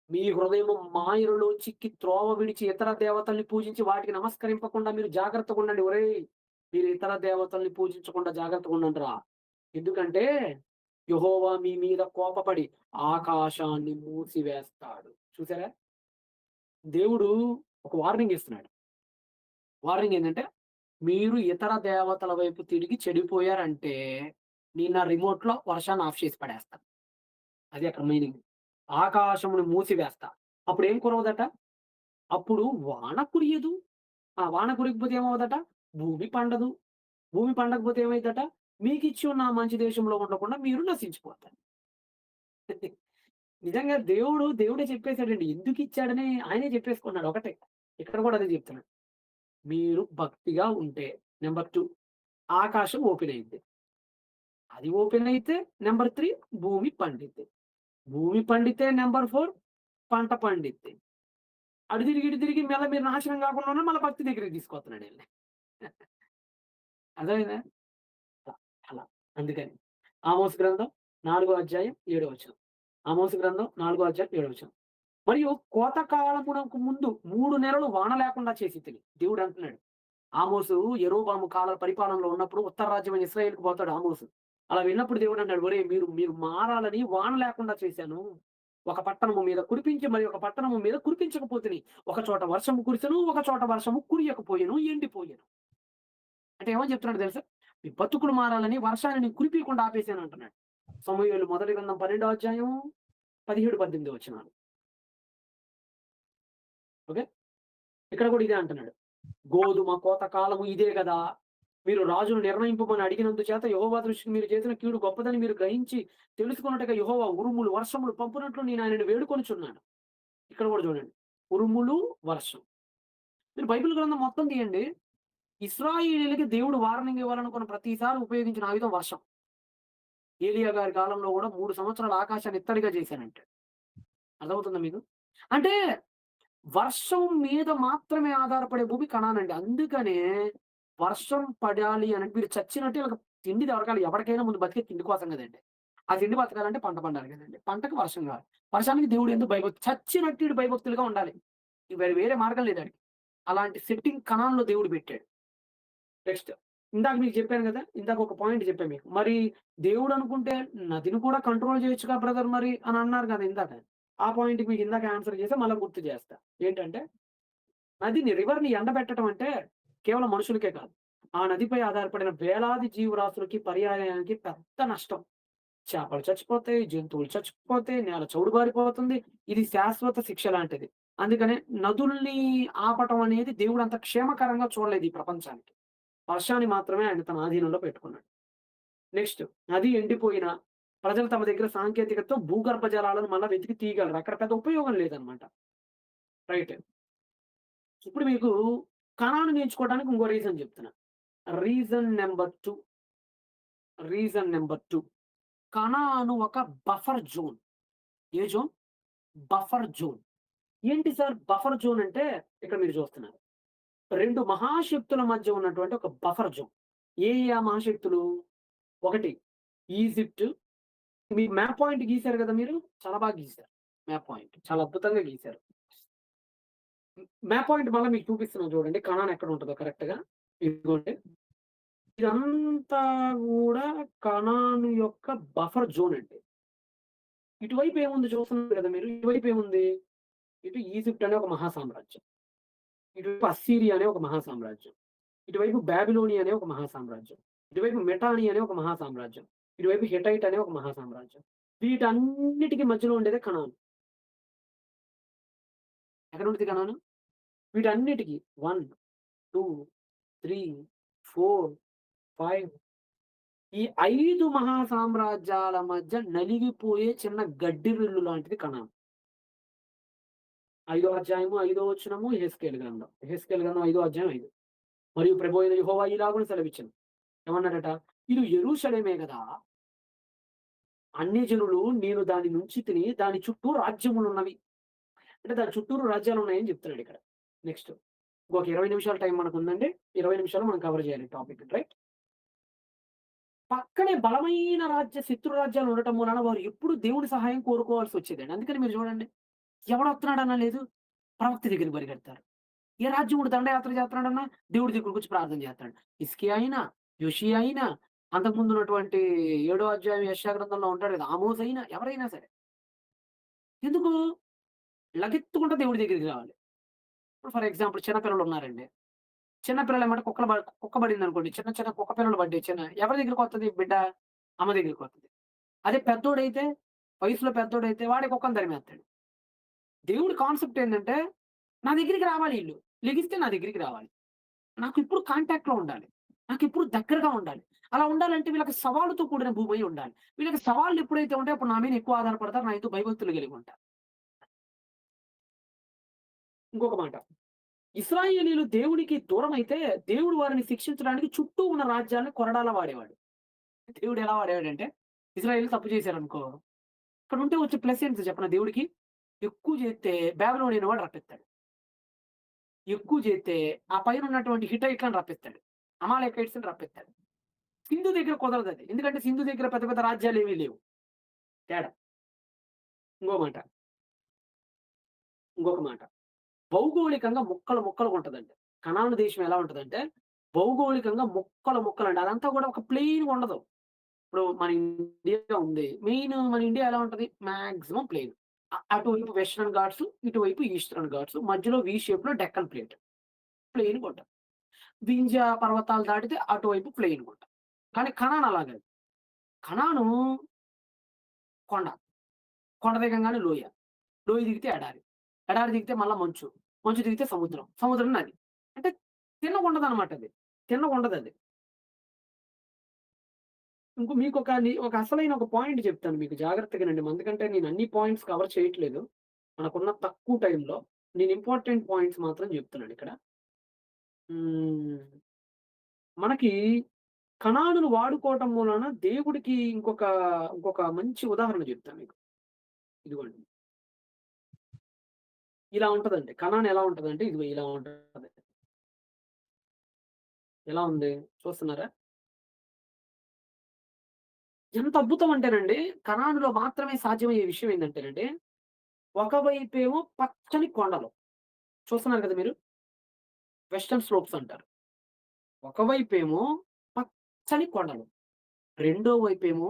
మీ హృదయము మాయలలో చిక్కి త్రోవ విడిచి ఇతర దేవతల్ని పూజించి వాటికి నమస్కరింపకుండా మీరు జాగ్రత్తగుండండి. ఒరేయ్! మీరు ఇతర దేవతల్ని పూజించకుండా జాగ్రత్తగుండండిరా. ఎందుకంటే యెహోవా మీ మీద కోపపడి ఆకాశాన్ని మూసివేస్తాడు. చూసారా? దేవుడు ఒక వార్నింగ్ ఇస్తున్నాడు. వార్నింగ్ ఏందంటే మీరు ఇతర దేవతల వైపు తిరిగి చెడిపోయారంటే, నేను నా రిమోట్‌లో వర్షాన్ని ఆఫ్ చేసి పడేస్తా. అది అక్కడ మీనింగ్. ఆకాశమును మూసివేస్తా. అప్పుడేం కురవదట? అప్పుడు వాన కురియదు. వాన కురియకపోతే ఏమవ్వదట? భూమి పండదు. భూమి పండకపోతే ఏమైద్దట? మీకిచ్చి ఉన్న ఆ మంచి దేశంలో ఉండకుండా మీరు నశించిపోతారు. నిజంగా దేవుడే చెప్పేసాడండి. ఎందుకిచ్చాడని ఆయనే చెప్పేసుకున్నాడు ఒకటే. ఇక్కడ కూడా అదే చెప్తున్నాడు. మీరు భక్తిగా ఉంటే నంబర్ 2 ఆకాశం ఓపెన్ అయ్యిద్ది. అది ఓపెన్ అయితే నంబర్ 3 భూమి పండిద్ది. భూమి పండితే నంబర్ 4 పంట పండిద్ది. అటు తిరిగి, ఇటు తిరిగి మళ్ళా మీరు నాశనం కాకుండా ఉన్న మళ్ళా భక్తి దగ్గరికి తీసుకొస్తున్నాడు ఈళ్ళని. అర్థమైందా? అలా. అలా. అందుకని. ఆమోస్ గ్రంథం 4 అధ్యాయం 7 వచనం. ఆమోస్ గ్రంథం 4 అధ్యాయం 7 వచనం. మరియు కోత కాలమునకు ముందు 3 నెలలు వాన లేకుండా చేసితిని. దేవుడు అంటున్నాడు. ఆమోసు యరొబాము పరిపాలనలో ఉన్నప్పుడు ఉత్తర రాజ్యమైన ఇశ్రాయేలుకి పోతాడు ఆమోసు. అలా వెళ్ళినప్పుడు దేవుడు అన్నాడు, ఒరేయ్! మీరు మారాలని వాన లేకుండా చేశాను. ఒక పట్టణము మీద కురిపించి మరి ఒక పట్టణము మీద కురిపించకపోతిని. ఒక చోట వర్షము కురిసెను, ఒక చోట వర్షము కురియకపోయెను, ఎండిపోయెను. అంటే ఏమని చెప్తున్నాడు తెలుసా? మీ బతుకులు మారాలని వర్షాన్ని నేను కురిపియకుండా ఆపేసాను అంటున్నాడు. సమూయేలు మొదటి గ్రంథం 12 అధ్యాయం 17, 18 వచనాలు. ఓకే. ఇక్కడ కూడా ఇదే అంటున్నాడు. గోధుమ కోత కాలము ఇదే గదా! మీరు రాజును నిర్ణయింపమని అడిగినందుచేత యెహోవా దృష్టికి మీరు చేసిన కీడు గొప్పదని మీరు గ్రహించి తెలుసుకొనుటకు యెహోవా ఉరుములు, వర్షములు పంపునట్లు నేను ఆయనను వేడుకొనుచున్నాను. ఇక్కడ కూడా చూడండి. ఉరుములు, వర్షం. మీరు బైబిల్ గ్రంథం మొత్తం తీయండి. ఇశ్రాయేలీయులకి దేవుడు వార్నింగ్ ఇవ్వాలనుకున్న ప్రతిసారి ఉపయోగించిన ఆయుధం వర్షం. ఏలీయా గారి కాలంలో కూడా 3 సంవత్సరాలు ఆకాశాన్ని ఇత్తడిగా చేశానంటాడు. అర్థమవుతుందా మీకు? అంటే వర్షం మీద మాత్రమే ఆధారపడే భూమి కనానండి. అందుకనే వర్షం పడాలి అని వీళ్ళు చచ్చినట్టు ఈళ్ళకి తిండి దొరకాలి. ఎవరికైనా ముందు బతికేది తిండి కోసం కదండీ. ఆ తిండి బతకాలంటే పంట పండాలి కదండీ. పంటకి వర్షం కావాలి. వర్షానికి దేవుడు ఎందుకు చచ్చినట్టు ఈడు భయభక్తులుగా ఉండాలి. వేరే మార్గం లేదాడికి. అలాంటి సెట్టింగ్ కణాల్లో దేవుడు పెట్టాడు. నెక్స్ట్ ఇందాక మీకు చెప్పాను గదా! ఇందాక ఒక పాయింట్ చెప్పా మీకు. మరి దేవుడనుకుంటే నదిని కూడా కంట్రోల్ చేయొచ్చుగా బ్రదర్ మరి అని అన్నారు గదా! ఇందాక. ఆ పాయింట్‌కి మీకు ఇందాక ఆన్సర్ చేసా. మళ్ళా గుర్తు చేస్తా. ఏంటంటే రివర్‌ని ఎండబెట్టడం అంటే కేవలం మనుషులకే కాదు. ఆ నదిపై ఆధారపడిన వేలాది జీవరాశులకి, పర్యావరణానికి పెద్ద నష్టం. చేపలు చచ్చిపోతాయి, జంతువులు చచ్చిపోతాయి, నేల చౌడుబారిపోతుంది. ఇది శాశ్వత శిక్ష లాంటిది. అందుకనే నదుల్ని ఆపటం అనేది దేవుడు అంత క్షేమకరంగా చూడలేదు ఈ ప్రపంచానికి. వర్షాన్ని మాత్రమే ఆయన తన ఆధీనంలో పెట్టుకున్నాడు. నెక్స్ట్ నది ఎండిపోయినా ప్రజలు తమ దగ్గర సాంకేతికతతో భూగర్భ జలాలను మళ్ళా వెతికి తీయగలరు. అక్కడ పెద్ద ఉపయోగం లేదనమాట. రైట్. ఇప్పుడు మీకు కణాన్ని నేర్చుకోవడానికి ఇంకో రీజన్ చెప్తున్నా. రీజన్ నంబర్ 2 రీజన్ నంబర్ 2 కణాను ఒక బఫర్ జోన్. ఏ జోన్? Buffer zone. ఏంటి సార్ బఫర్ జోన్ అంటే ఇక్కడ మీరు చూస్తున్నారు. 2 మహాశక్తుల మధ్య ఉన్నటువంటి ఒక బఫర్ జోన్. ఆ మహాశక్తులు? ఒకటి ఈజిప్ట్. మీకు మ్యాప్ పాయింట్ గీసారు గదా మీరు. చాలా బాగా గీసారు. Map point. చాలా అద్భుతంగా గీసారు. మ్యాప్ పాయింట్ మళ్ళా మీకు చూపిస్తున్నాను చూడండి. కనాన్ ఎక్కడ ఉంటదో కరెక్ట్‌గా. ఇదిగోండి. ఇదంతా గూడా కనాను యొక్క బఫర్ జోన్ అండి. ఇటువైపు ఏముంది చూస్తున్నారు గదా మీరు. ఇటువైపు ఏముంది? ఇటు ఈజిప్ట్ అనే ఒక మహా సామ్రాజ్యం. ఇటువైపు అస్సీరియా అనే ఒక మహా సామ్రాజ్యం. ఇటువైపు బాబిలోనియా అనే ఒక మహా సామ్రాజ్యం. ఇటువైపు మిటానీ అనే ఒక మహా సామ్రాజ్యం. ఇటువైపు హిట్టైట్ అనే ఒక మహా సామ్రాజ్యం. వీటన్నిటికి మధ్యలో ఉండేదే కనాను. ఎక్కడుంటది కనాను? వీటన్నిటికి 1, 2, 3, 4, 5 ఈ 5 మహా సామ్రాజ్యాల మధ్య నలిగిపోయే చిన్న గడ్డిరిల్లు లాంటిది కనాను. ఐదో అధ్యాయము, ఐదో వచనము యెహెజ్కేలు గ్రంథం. యెహెజ్కేలు గ్రంథం 5 అధ్యాయం 5. మరియు ప్రభువైన యెహోవా ఇలాగున సెలవిచ్చెను. ఏమన్నాడట? ఇది యెరూషలేమే గదా! అన్యజనులు నేను దాని నుంచితిని, దాని చుట్టూ రాజ్యములున్నవి. అంటే దాని చుట్టూరు రాజ్యాలున్నాయని చెప్తున్నాడిక్కడ. నెక్స్ట్ ఇంకొక 20 నిమిషాల టైం మనకుందండి. 20 నిమిషాల్లో మనం కవర్ చేయాలి టాపిక్ రైట్. పక్కనే బలమైన శత్రు రాజ్యాలు ఉండటం మూలాన వారు ఎప్పుడు దేవుని సహాయం కోరుకోవాల్సొచ్చేదండి. అందుకని మీరు చూడండి. ఎవడొస్తున్నాడన్నా లేదు, ప్రవక్త దగ్గరికి పరిగెడతారు. ఏ రాజ్యముడు దండయాత్ర చేస్తున్నాడన్నా దేవుడి దగ్గరకొచ్చి ప్రార్థన చేస్తాడు. హిజ్కియా అయినా, యోషియా అయినా, అంతకుముందు ఉన్నటువంటి 7 అధ్యాయం యెషయా గ్రంథంలో ఉంటాడు కదా! ఆమోస్ అయినా ఎవరైనా సరే. ఎందుకు? లగెత్తుకుంట దేవుడి దగ్గరికి రావాలి. ఇప్పుడు ఫర్ ఎగ్జాంపుల్ చిన్న పిల్లలున్నారండి. చిన్న పిల్లలెమ్మట కుక్క బడిందనుకోండి. చిన్న చిన్న కుక్క పిల్లలు పడ్డాయి. ఎవరి దగ్గరికొత్తది బిడ్డ? అమ్మ దగ్గరికొత్తది. అదే పెద్దోడైతే, వయసులో పెద్దోడైతే వాడే కుక్కని తరిమేత్తాడు. దేవుడి కాన్సెప్ట్ ఏందంటే, నా దగ్గరికి రావాలి ఈళ్ళు. లెగిస్తే నా దగ్గరికి రావాలి. నాకిప్పుడు కాంటాక్ట్‌లో ఉండాలి. నాకిప్పుడు దగ్గరగా ఉండాలి. అలా ఉండాలంటే వీళ్ళకి సవాలుతో కూడిన భూమై ఉండాలి. వీళ్ళకి సవాళ్లు ఎప్పుడైతే ఉంటాయో అప్పుడు నా మీద ఎక్కువ ఆధారపడతారు. నా ఎందు భయభక్తులు కలిగి ఉంటారు. ఇంకొక మాట. ఇశ్రాయేలీయులు దేవునికి దూరమైతే, దేవుడు వారిని శిక్షించడానికి చుట్టూ ఉన్న రాజ్యాలను కొరడాలా వాడేవాడు. దేవుడు ఎలా వాడేవాడంటే, ఇశ్రాయేలీయులు తప్పు చేశారనుకో, ఇక్కడుంటే వచ్చే ప్లస్ ఏంటి చెప్పనా దేవుడికి? ఎక్కువ చేస్తే బాబిలోనియన్ వాడు రప్పిస్తాడు. ఎక్కువ చేస్తే ఆ పైనున్నటువంటి హిట్టైట్‌లని రప్పిస్తాడు. అమాలేకైట్స్‌ని రప్పిస్తాడు. సింధు దగ్గర కుదరదది. ఎందుకంటే సింధు దగ్గర పెద్ద పెద్ద రాజ్యాలేమీ లేవు. తేడా. ఇంకో మాట. ఇంకొక మాట. భౌగోళికంగా ముక్కలు ముక్కలుగా ఉంటదండి. కనాను దేశం ఎలా ఉంటదంటే, భౌగోళికంగా ముక్కలు ముక్కలండి. అదంతా గూడా ఒక ప్లెయిన్‌గా ఉండదు. ఇప్పుడు మన ఇండియా ఉంది. మన ఇండియా ఎలా ఉంటది? Maximum plain. అటువైపు వెస్టర్న్ ఘాట్స్, ఇటువైపు ఈస్టర్న్ ఘాట్స్. మధ్యలో వి షేప్‌లో డెక్కన్ ప్లేట్. ప్లెయిన్‌గా ఉంటది. వింధ్య పర్వతాలు దాటితే అటువైపు ప్లెయిన్‌గా ఉంటది. కానీ కనాన్ అలా గాదు. కనాను కొండ. కొండ దిగంగానే లోయ. లోయ దిగితే ఎడారి. ఎడారి దిగితే మళ్ళా మంచు. మంచు దిగితే సముద్రం. సముద్రం నది. అంటే తిన్నగుండదనమాట అది. తిన్నగుండదది. ఒక అసలైన ఒక పాయింట్ చెప్తాను మీకు జాగ్రత్తగా వినండి. ఎందుకంటే నేను అన్ని పాయింట్స్ కవర్ చేయట్లేదు. మనకున్న తక్కువ టైంలో నేను ఇంపార్టెంట్ పాయింట్స్ మాత్రం చెప్తున్నానిక్కడ. హ్మ్. మనకి కణాలను వాడుకోవటం మూలాన దేవుడికి ఇంకొక మంచి ఉదాహరణ చెప్తా మీకు. ఇదిగోండి. ఇలా ఉంటదండి. కణాన్ ఎలా ఉంటదంటే ఇదిగో ఇలా ఉంటది. ఎలా ఉంది? చూస్తున్నారా? ఎంత అద్భుతం అంటేనండి, కనానులో మాత్రమే సాధ్యమయ్యే విషయం ఏందంటేనండి, ఒకవైపేమో పచ్చని కొండలు. చూస్తున్నారు కదా మీరు. వెస్టర్న్ స్లోప్స్ అంటారు. ఒకవైపేమో పచ్చని కొండలు. రెండో వైపేమో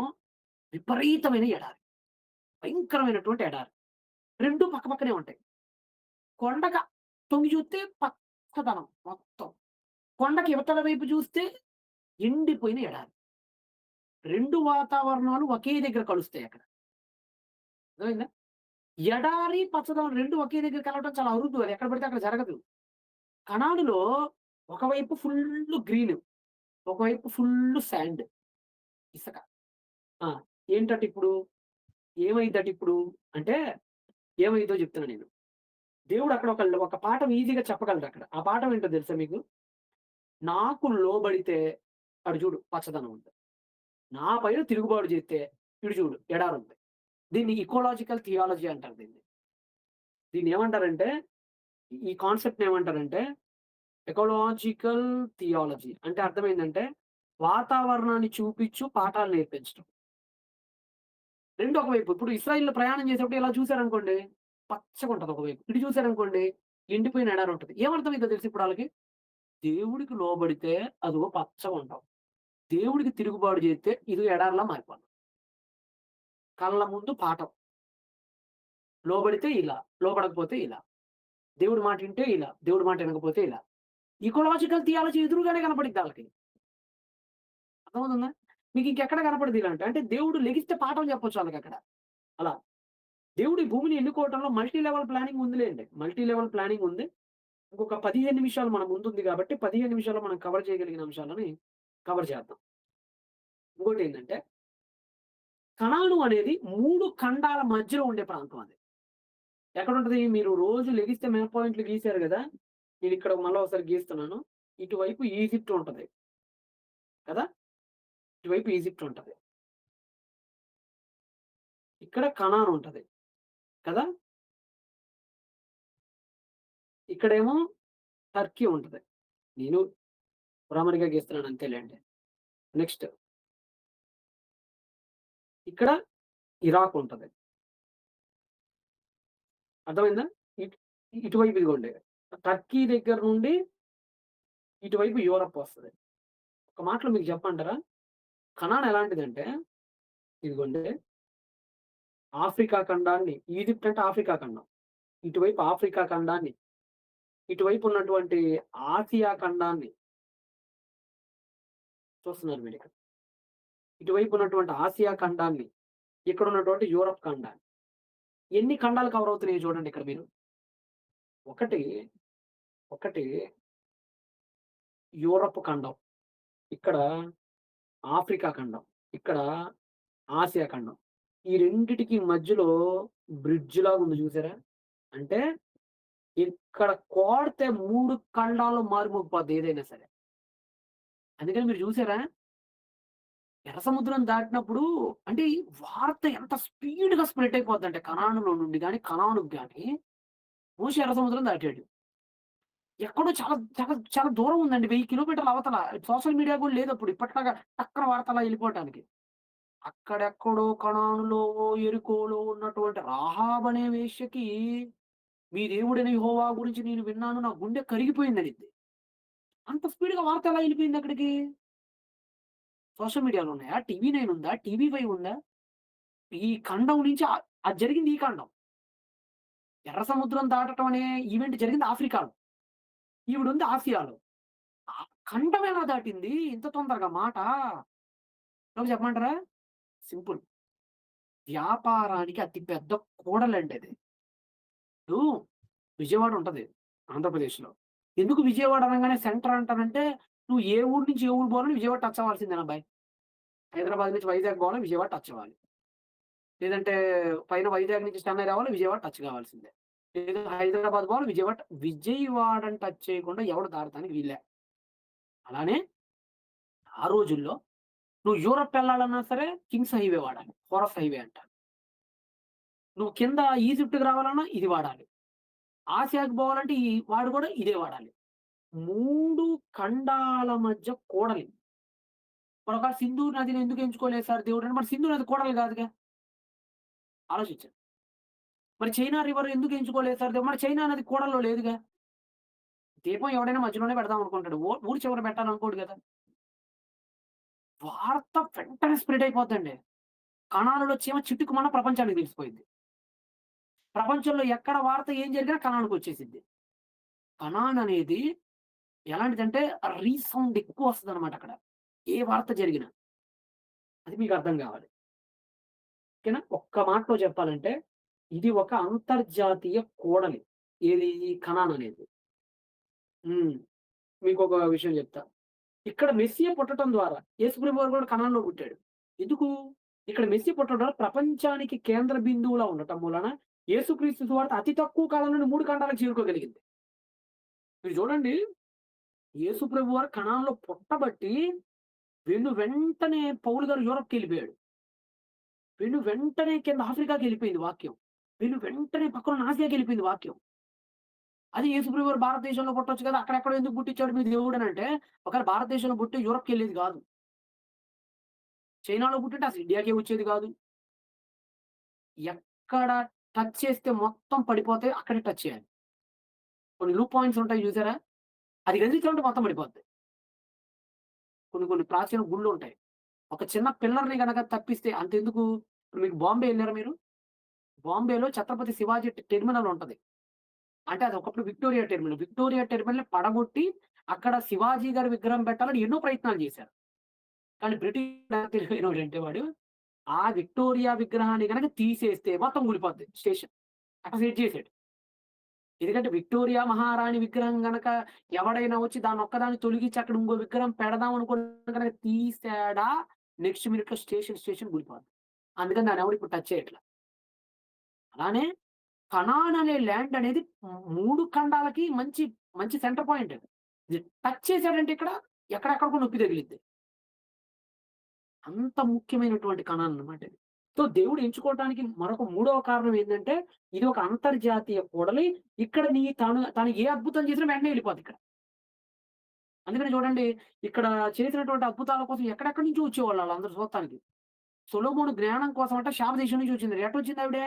విపరీతమైన ఎడారి. భయంకరమైనటువంటి ఎడారి. 2 పక్కపక్కనే ఉంటాయి. కొండకి తొంగి చూస్తే పచ్చదనం మొత్తం. కొండకి ఇవతల వైపు చూస్తే ఎండిపోయిన ఎడారి. 2 వాతావరణాలు ఒకే దగ్గర కలుస్తాయక్కడ. అర్థమైందా? ఎడారి, పచ్చదనం 2 ఒకే దగ్గర కలవడం చాలా అరుదు. అది ఎక్కడ పడితే అక్కడ జరగదు. కనానులో ఒకవైపు ఫుల్లు గ్రీన్. ఒకవైపు ఫుల్లు సాండ్. ఇసక. ఆ! ఏంటట ఇప్పుడు? ఏమైద్దట ఇప్పుడు? అంటే ఏమైద్దో చెప్తున్నా నేను. దేవుడు అక్కడ ఒక పాఠం ఈజీగా చెప్పగలడక్కడ. ఆ పాఠం ఏంటో తెలుసా మీకు? నాకు లోబడితే అటు చూడు పచ్చదనం ఉంది. నా పైన తిరుగుబాటు చేస్తే ఇటు చూడు ఎడారుంది. దీన్ని ఇకోలాజికల్ థియాలజీ అంటారు దీన్ని. దీన్నేమంటారంటే ఈ కాన్సెప్ట్‌ని ఏమంటారంటే ఎకోలాజికల్ థియాలజీ. అంటే అర్థమైందంటే వాతావరణాన్ని చూపిచ్చు పాఠాలు నేర్పించడం. 2 ఒకవైపు. ఇప్పుడు ఇశ్రాయేల్‌లో ప్రయాణం చేసేటప్పుడు ఇలా చూసారనుకోండి, పచ్చగుంటది ఒకవైపు. ఇటు చూసారనుకోండి, ఎండిపోయిన ఎడారి ఉంటది. ఏమర్థమైద్దో తెలుసా ఇప్పుడు ఆళ్ళకి? దేవుడికి లోబడితే అదిగో పచ్చగుంటాం. దేవుడికి తిరుగుబాటు చేస్తే ఇదిగో ఎడారిలా మారిపోతాం. కళ్ళ ముందు పాఠం. లోబడితే ఇలా, లోబడకపోతే ఇలా. దేవుడి మాట ఇంటే ఇలా, దేవుడి మాట ఇనకపోతే ఇలా. ఇకోలాజికల్ థియాలజీ ఎదురుగానే కనపడిద్ది ఆళ్ళకి. అర్థమవుతుందా? మీకింకెక్కడ కనపడదు ఇలాంటి. అంటే దేవుడు లెగిస్తే పాఠం చెప్పొచ్చు ఆళ్ళకక్కడ. అలా. దేవుడు ఈ భూమిని ఎన్నుకోవటంలో మల్టీ లెవెల్ ప్లానింగ్ ఉందిలెండి. మల్టీ లెవెల్ ప్లానింగ్ ఉంది. ఇంకొక 15 నిమిషాలు మన ముందుంది గాబట్టి, 15 నిమిషాల్లో మనం కవర్ చేయగలిగిన అంశాలని కవర్ చేద్దాం. ఇంకోటేంటంటే, కణాలు అనేది 3 ఖండాల మధ్యలో ఉండే ప్రాంతం అది. ఎక్కడుంటది? మీరు రోజు లెగిస్తే మ్యాప్ పాయింట్లు గీసారు గదా! నేనిక్కడ మళ్ళా ఒకసారి గీస్తున్నాను. ఇటువైపు ఈజిప్ట్ ఉంటది. కదా! ఇటువైపు ఈజిప్ట్ ఉంటది. ఇక్కడ కనాన్ ఉంటది. కదా! ఇక్కడేమో టర్కీ ఉంటది. నేను ప్రామాణికంగా గీస్తున్నాను అంతేలెండి. నెక్స్ట్ ఇక్కడ ఇరాక్ ఉంటది. అర్థమైందా? ఇట్ ఇటువైపు ఇదిగోండి. టర్కీ దగ్గర నుండి ఇటువైపు యూరప్ వస్తది. ఒక మాటలో మీకు చెప్పమంటారా? కనాన్ ఎలాంటిదంటే ఇదిగోండి ఆఫ్రికా ఖండాన్ని ఈజిప్ట్ అంటే ఆఫ్రికా ఖండం. ఇటువైపు ఆఫ్రికా ఖండాన్ని, ఇటువైపు ఉన్నటువంటి ఆసియా ఖండాన్ని చూస్తున్నారు మీరిక్కడ. ఇటువైపు ఉన్నటువంటి ఆసియా ఖండాన్ని, ఇక్కడ ఉన్నటువంటి యూరప్ ఖండాన్ని. ఎన్ని ఖండాలు కవర్ అవుతున్నాయో చూడండి ఇక్కడ మీరు. ఒకటి, ఒకటి యూరప్ ఖండం. ఇక్కడ ఆఫ్రికా ఖండం. ఇక్కడ ఆసియా ఖండం. ఈ రెండిటికి మధ్యలో బ్రిడ్జ్ లాగుంది చూసారా? అంటే ఇక్కడ కోడితే 3 ఖండాల్లో మారుమోగిపోద్ది ఏదైనా సరే. అందుకని మీరు చూసారా? ఎర్ర సముద్రం దాటినప్పుడు అంటే ఈ వార్త ఎంత స్పీడ్‌గా స్ప్రెడ్ అయిపోద్దంటే కనానులో నుండి గాని, కనానుకి గాని మోషే ఎర్ర సముద్రం దాటాడు. ఎక్కడో చాలా చాలా చాలా దూరం ఉందండి. 1000 కిలోమీటర్ల అవతల. సోషల్ మీడియా కూడా లేదప్పుడు. ఇప్పట్లాగా టక్కన వార్త అలా ఎళ్ళిపోవటానికి. అక్కడెక్కడో కనానులో, యెరికోలో ఉన్నటువంటి రాహాబ్ అనే వేశ్యకి మీ దేవుడైన యెహోవా గురించి నేను విన్నాను. నా గుండె కరిగిపోయిందనిద్ది. అంత స్పీడ్‌గా వార్త ఎలా ఎళ్ళిపోయింది అక్కడికి? సోషల్ మీడియాలో ఉన్నాయా? టీవీ9 ఉందా? టీవీ5 ఉందా? ఈ ఖండం నుంచి అది జరిగింది ఈ ఖండం. ఎర్ర సముద్రం దాటటం అనే ఈవెంట్ జరిగింది ఆఫ్రికాలో. ఈవిడుంది ఆసియాలో. ఆ ఖండం ఎలా దాటింది ఇంత తొందరగా మాట? ఎవరు చెప్పమంటారా? సింపుల్. వ్యాపారానికి అతి పెద్ద కూడలండి అది. ఇప్పుడు విజయవాడ ఉంటది ఆంధ్రప్రదేశ్‌లో. ఎందుకు విజయవాడ అనంగానే సెంటర్ అంటానంటే, నువ్వు ఏ ఊరు నుంచి ఏ ఊరు పోవాలన్నా విజయవాడ టచ్ అవ్వాల్సిందేనబ్బాయి. హైదరాబాద్ నుంచి వైజాగ్ పోవాలన్నా విజయవాడ టచ్ అవ్వాలి. లేదంటే పైన వైజాగ్ నుంచి చెన్నై రావాలి విజయవాడ టచ్ కావాల్సిందే. లేదు హైదరాబాద్ పోవాలి విజయవాడని టచ్ చేయకుండా ఎవడు దాటడానికి వీల్లే. అలానే ఆ రోజుల్లో నువ్వు యూరప్ ఎళ్ళాలన్నా సరే కింగ్స్ హైవే వాడాలి. హోరస్ హైవే అంటారు. నువ్వు కింద ఈజిప్ట్‌కి రావాలన్నా ఇది వాడాలి. ఆసియాకి పోవాలంటే వాడు కూడా ఇదే వాడాలి. 3 ఖండాల మధ్య కూడలి. మరొకవేళ సింధు నదిని ఎందుకు ఎంచుకోలేదు సార్ దేవుడు అంటే, మరి సింధు నది కోడలు కాదుగా. ఆలోచించండి. మరి చైనా రివర్ ఎందుకు ఎంచుకోలేదు సార్ దేవుడు? మరి చైనా నది కోడల్లో లేదుగా. దీపం ఎవడైనా మధ్యలోనే పెడదాం అనుకుంటాడు. ఊరు చివర పెట్టాలనుకోడు గదా! వార్త వెంటనే స్ప్రెడ్ అయిపోద్దండి. కణాలలో చీమ చిటుకుమన్న ప్రపంచానికి తెలిసిపోయిద్ది. ప్రపంచంలో ఎక్కడ వార్త ఏం జరిగినా కణానికొచ్చేసిద్ది. కణాన్ అనేది ఎలాంటిదంటే రీసౌండ్ ఎక్కువొస్తదనమాట అక్కడ. ఏ వార్త జరిగినా. అది మీకు అర్థం గావాలి. ఓకేనా? ఒక్క మాటలో చెప్పాలంటే ఇది ఒక అంతర్జాతీయ కూడలి. ఏది ఈ కణాన్ అనేది. హ్మ్. మీకొక విషయం చెప్తా. ఇక్కడ మెస్సీయ పుట్టటం ద్వారా యేసుప్రభు వారు కూడా కనాన్‌లో పుట్టాడు. ఎందుకు? ఇక్కడ మెస్సీ పుట్టడం ద్వారా ప్రపంచానికి కేంద్ర బిందువులా ఉండటం మూలాన యేసుక్రీస్తు సువార్త అతి తక్కువ కాలంలోనే 3 ఖండాలకు చేరుకోగలిగింది. మీరు చూడండి యేసుప్రభు వారు కనాన్‌లో పుట్టబట్టి వెంటనే పౌలు గారు యూరప్‌కెళ్ళిపోయాడు. వెంటనే కింద ఆఫ్రికాకెళ్ళిపోయింది వాక్యం. వెంటనే పక్కనున్న ఆసియాకెళ్ళిపోయింది వాక్యం. అది యేసుప్రభు వారు భారతదేశంలో పుట్టొచ్చు కదా! అక్కడెక్కడో ఎందుకు పుట్టించాడు మీ దేవుడనంటే, ఒకవేళ భారతదేశంలో పుట్టి యూరప్‌కెళ్ళేది గాదు. చైనాలో పుట్టింటే అసలు ఇండియాకే వచ్చేది గాదు. ఎక్కడ టచ్ చేస్తే మొత్తం పడిపోతే అక్కడే టచ్ చేయాలి. కొన్ని లూప్ పాయింట్స్ ఉంటాయి చూసారా? అది కదిలించాలంటే మొత్తం పడిపోద్ది. కొన్ని ప్రాచీన గుళ్ళుంటాయి. ఒక చిన్న పిల్లర్‌ని గనక తప్పిస్తే అంతెందుకు ఇప్పుడు మీకు బాంబే ఎళ్లారా మీరు? బాంబేలో ఛత్రపతి శివాజీ టెర్మినల్ ఉంటది. అంటే అది ఒకప్పుడు విక్టోరియా టెర్మినల్. విక్టోరియా టెర్మినల్‌ని పడగొట్టి అక్కడ శివాజీ గారి విగ్రహం పెట్టాలని ఎన్నో ప్రయత్నాలు చేశారు. కానీ బ్రిటిష్ తెలివైనోడంటే వాడు, ఆ విక్టోరియా విగ్రహాన్ని గనక తీసేస్తే మొత్తం కూలిపోద్ది స్టేషన్. అట్లా సెట్ చేసాడు. ఎందుకంటే విక్టోరియా మహారాణి విగ్రహం గనక ఎవడైనా వచ్చి దాన్నొక్కదాన్ని తొలగించి అక్కడ ఇంకో విగ్రహం పెడదాం అనుకుని గనక తీసాడా నెక్స్ట్ మినిట్‌లో స్టేషన్ కూలిపోద్ది. అందుకని దాన్నెవడు ఇప్పుడు టచ్ చేయట్ల. అలానే కనాన్ అనే ల్యాండ్ అనేది 3 ఖండాలకి మంచి సెంటర్ పాయింట్ అది. ఇది టచ్ చేసాడంటే ఇక్కడ ఎక్కడెక్కడికో నొప్పి తగిలిద్ది. అంత ముఖ్యమైనటువంటి కణాలు అన్నమాట ఇది. సో, దేవుడు ఎంచుకోవటానికి మరొక మూడవ కారణం ఏందంటే, ఇది ఒక అంతర్జాతీయ కూడలి. ఇక్కడ తను ఏ అద్భుతం చేసినా వెంటనే ఎళ్ళిపోద్దిక్కడ. అందుకని చూడండి, ఇక్కడ చేసినటువంటి అద్భుతాల కోసం ఎక్కడెక్కడి నుంచో వచ్చేవాళ్ళు ఆళ్ళందరూ చూత్తానికి. సొలొమోను జ్ఞానం కోసం అంట శామ్ దేశం నుంచి వచ్చింది. ఎటొచ్చింది ఆవిడ?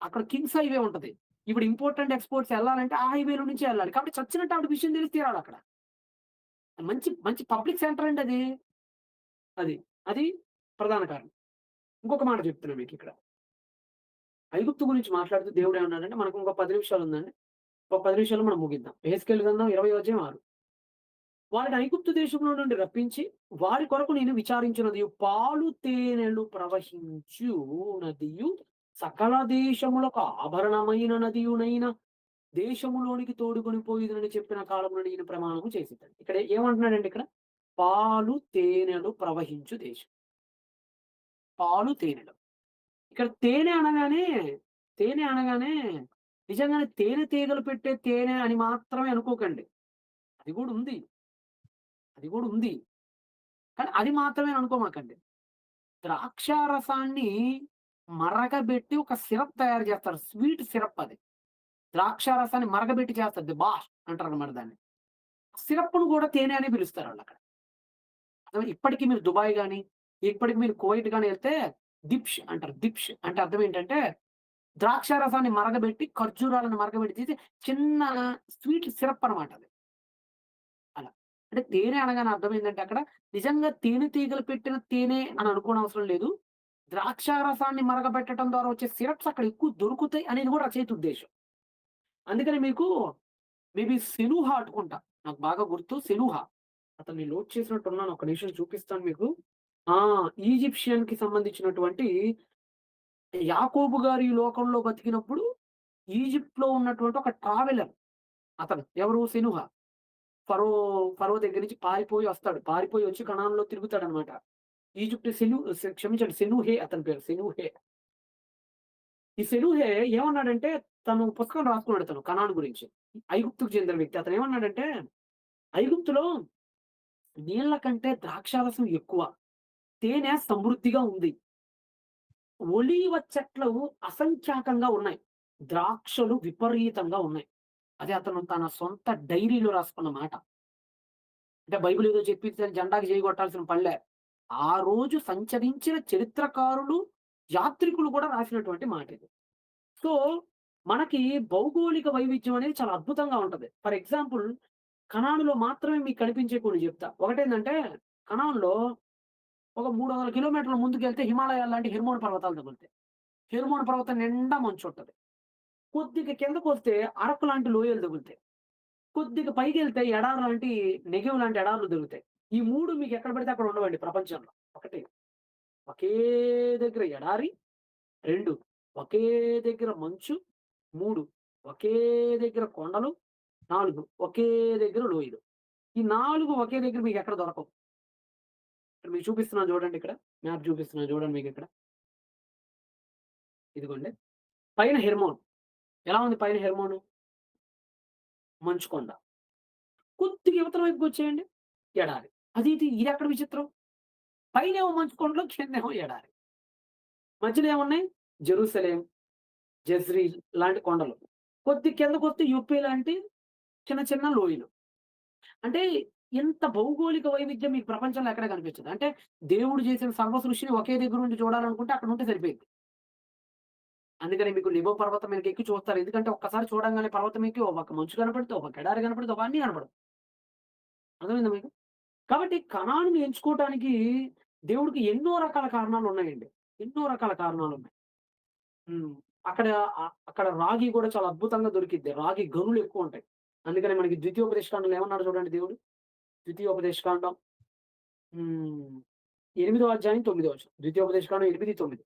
అక్కడ కింగ్స్ హైవే ఉంటది. ఇప్పుడు ఇంపోర్ట్ అండ్ ఎక్స్‌పోర్ట్స్ ఎళ్ళాలంటే ఆ హైవేలో నుంచే ఎళ్ళాలి. కాబట్టి చచ్చినట్టు ఆవిడ విషయం తెలిసి తీరాలక్కడ. మంచి పబ్లిక్ సెంటర్ అండి అది. అది. అది ప్రధాన కారణం. ఇంకొక మాట చెప్తున్నా మీకిక్కడ. ఐగుప్తు గురించి మాట్లాడుతూ దేవుడేమన్నాడంటే మనకు ఇంకో 10 నిమిషాలుందండి. ఒక 10 నిమిషాల్లో మనం ముగిద్దాం. యెహెజ్కేలు గ్రంథం 20 అధ్యాయం 6. వారిని ఐగుప్తు దేశంలో నుండి రప్పించి, వారి కొరకు నేను విచారించినదియు, పాలు తేనెలు ప్రవహించు నదియు, సకల దేశములకు ఆభరణమైన నదియునైన దేశములోనికి తోడుకొని పోయిదనని చెప్పిన కాలమున నేను ప్రమాణము చేసేదాన్ని. ఇక్కడ ఏమంటున్నాడండి ఇక్కడ? పాలు తేనెలు ప్రవహించు దేశం. పాలు తేనెలు. ఇక్కడ తేనె అనగానే నిజంగానే తేనెటీగలు పెట్టే తేనె అని మాత్రమే అనుకోకండి. అది గూడా ఉంది. అది గూడా ఉంది. కానీ అది మాత్రమే అనుకోమాకండి. ద్రాక్ష రసాన్ని మరగబెట్టి ఒక సిరప్ తయారు జేస్తారు. స్వీట్ సిరప్ అది. ద్రాక్ష రసాన్ని మరగబెట్టి చేస్తారు. బాష్ అంటారన్నమాట దాన్ని. సిరప్‌ను గూడా తేనె అనే పిలుస్తారాళ్ళక్కడ. ఇప్పటికి మీరు దుబాయ్ గాని, ఇప్పటికి మీరు కువైట్ గాని ఎళ్తే దిబ్ష్ అంటారు. దిబ్ష్ అంటే అర్థం ఏంటంటే ద్రాక్ష రసాన్ని మరగబెట్టి, ఖర్జూరాలను మరగబెట్టి తీసి చిన్న స్వీట్ సిరప్ అనమాట అది. అలా. అంటే తేనె అనగానే అర్థమైందంటే అక్కడ నిజంగా తేనెటీగలు పెట్టిన తేనె అని అనుకోనవసరం లేదు. ద్రాక్ష రసాన్ని మరగబెట్టడం ద్వారా వచ్చే సిరప్స్ అక్కడ ఎక్కువ దొరుకుతాయి అనేది కూడా రచయిత ఉద్దేశ్యం. అందుకని మీకు మేబీ సెనూహ అనుకుంటా. నాకు బాగా గుర్తు సెనూహ. అతన్ని లోడ్ చేసినట్టున్నాను. ఒక్క నిమిషం చూపిస్తాను మీకు. ఆ! ఈజిప్షియన్‌కి సంబంధించినటువంటి యాకోబు గారు ఈ లోకంలో బతికినప్పుడు ఈజిప్ట్‌లో ఉన్నటువంటి ఒక ట్రావెలర్ అతను. ఎవరు? సెనూహ. ఫరో ఫరో దగ్గర నుంచి పారిపోయి వస్తాడు. పారిపోయి వచ్చి కనాన్‌లో తిరుగుతాడనమాట. ఈజిప్ట్ క్షమించండి సెనూహే అతని పేరు. సెనూహే. ఈ సెనూహే ఏమన్నాడంటే తను పుస్తకం రాసుకున్నాడు తను కనాన్ గురించి. ఐగుప్తుకు చెందిన వ్యక్తి. అతను ఏమన్నాడంటే ఐగుప్తులో నీళ్ళ కంటే ద్రాక్షారసం ఎక్కువ. తేనె సమృద్ధిగా ఉంది. ఒలీవ చెట్లు అసంఖ్యాకంగా ఉన్నాయి. ద్రాక్షలు విపరీతంగా ఉన్నాయి. అది అతను తన సొంత డైరీలో రాసుకున్న మాట. అంటే బైబిల్ ఏదో చెప్పిందని జెండాకి జై కొట్టాల్సిన పనిలే. ఆ రోజు సంచరించిన చరిత్రకారులు, యాత్రికులు కూడా రాసినటువంటి మాటిది. సో, మనకి భౌగోళిక వైవిధ్యం అనేది చాలా అద్భుతంగా ఉంటది. ఫర్ ఎగ్జాంపుల్ కనానులో మాత్రమే మీకు కనిపించే కొన్ని చెప్తా. ఒకటేందంటే కనాన్‌లో ఒక 300 కిలోమీటర్ల ముందుకెళ్తే హిమాలయాలు లాంటి హిర్మోన్ పర్వతాలు తగులుతాయి. హిర్మోన్ పర్వతం నిండా మంచుంటది. కొద్దిగా కిందకొస్తే అరకు లాంటి లోయలు తగులుతాయి. కొద్దిగా పైకెళ్తే ఎడారి లాంటి నెగెవ్ లాంటి ఎడారులు దొరుకుతాయి. ఈ 3 మీకు ఎక్కడ పడితే అక్కడ ఉండవండి ప్రపంచంలో. ఒకటి ఒకే దగ్గర ఎడారి, 2 ఒకే దగ్గర మంచు, 3 ఒకే దగ్గర కొండలు, 4 ఒకే దగ్గర లోయలు. ఈ 4 ఒకే దగ్గర మీకెక్కడ దొరకవు. ఇక్కడ మీకు చూపిస్తున్నాను చూడండి ఇక్కడ. మ్యాప్ చూపిస్తున్నాను చూడండి మీకిక్కడ. ఇదిగోండి. పైన హెర్మోన్. ఎలా ఉంది పైన హెర్మోను? మంచు కొండ. కొద్దిగా ఇవతల వైపుకొచ్చేయండి ఎడారి. అదేంటి ఇదెక్కడ విచిత్రం? పైనేమో మంచు కొండలు, కిందేమో ఎడారి. మధ్యలో ఏమున్నాయి? జెరూసలేం, జెజ్రీల్ లాంటి కొండలు. కొద్ది కిందకొస్తే యూపీ లాంటి చిన్న చిన్న లోయలు. అంటే ఇంత భౌగోళిక వైవిధ్యం మీకు ప్రపంచంలో ఎక్కడ కనిపించదు. అంటే దేవుడు చేసిన సర్వ సృష్టిని ఒకే దగ్గర నుండి చూడాలనుకుంటే అక్కడ ఉంటే సరిపోయిద్ది. అందుకని మీకు లిబో పర్వతం మీదకెక్కి చూస్తారు. ఎందుకంటే ఒక్కసారి చూడంగానే పర్వతం ఎక్కి ఓ పక్క మంచు కనపడిద్ది, ఓ పక్క ఎడారి కనపడిద్ది, ఒక అన్నీ కనపడవు. అర్థమైందా మీకు? కాబట్టి కనానుని ఎంచుకోవటానికి దేవుడికి ఎన్నో రకాల కారణాలున్నాయండి. ఎన్నో రకాల కారణాలున్నాయి. హ్మ్. అక్కడ అక్కడ రాగి గూడా చాలా అద్భుతంగా దొరికిద్ది. రాగి గనులు ఎక్కువుంటాయి. అందుకని మనకి ద్వితీయోపదేశకాండంలో ఏమన్నాడు చూడండి దేవుడు? ద్వితీయోపదేశకాండం హ్మ్. 8 అధ్యాయం 9 వచనం. ద్వితీయోపదేశకాండం 8, 9.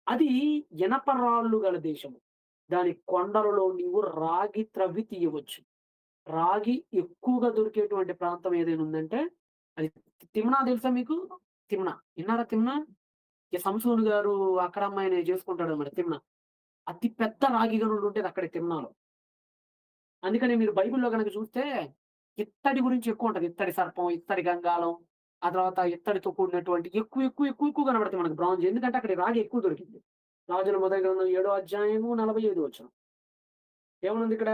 అది ఇనప రాళ్ళు గల దేశము. దాని కొండలలో నీవు రాగి త్రవ్వి తీయవచ్చు. రాగి ఎక్కువగా దొరికేటువంటి ప్రాంతం ఏదైనా ఉందంటే అది తిమ్నా తెలుసా మీకు? తిమ్నా. ఇన్నారా తిమ్నా? ఈ సంసోను గారు అక్కడ అమ్మాయిని చేసుకుంటాడన్నమాట తిమ్నా. అతి పెద్ద రాగి గనులు ఉండేది అక్కడే తిమ్నాలో. అందుకని మీరు బైబిల్‌లో గనక చూస్తే ఇత్తడి గురించి ఎక్కువుంటది. ఇత్తడి సర్పం, ఇత్తడి గంగాళం, ఆ తర్వాత ఇత్తడితో కూడినటువంటి ఎక్కువ కనబడతాయి మనకు బ్రాంజ్. ఎందుకంటే అక్కడ రాగి ఎక్కువ దొరికింది. రాజుల మొదటి గ్రంథం 7 అధ్యాయము 45 వచనం. ఏమనుందిక్కడ?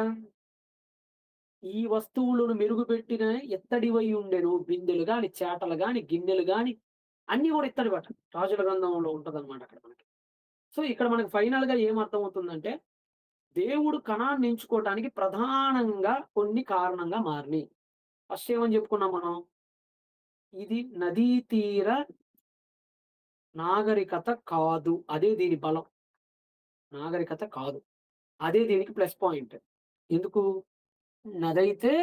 ఈ వస్తువులను మెరుగుపెట్టిన ఇత్తడివై ఉండెను. బిందెలు గాని, చేటలు గాని, గిన్నెలు గాని అన్నీ గూడా ఇత్తడివట. రాజుల గ్రంథంలో ఉంటదనమాట అక్కడ మనకి. సో, ఇక్కడ మనకు ఫైనల్‌గా ఏం అర్థమవుతుందంటే, దేవుడు కనాన్ని ఎంచుకోవటానికి ప్రధానంగా కొన్ని కారణంగా మారినియి. ఫస్ట్ ఏమని చెప్పుకున్నాం మనం? ఇది నదీ తీర నాగరికత కాదు. అదే దీని బలం. నాగరికత కాదు. అదే దీనికి ప్లస్ పాయింట్. ఎందుకు? నదైతే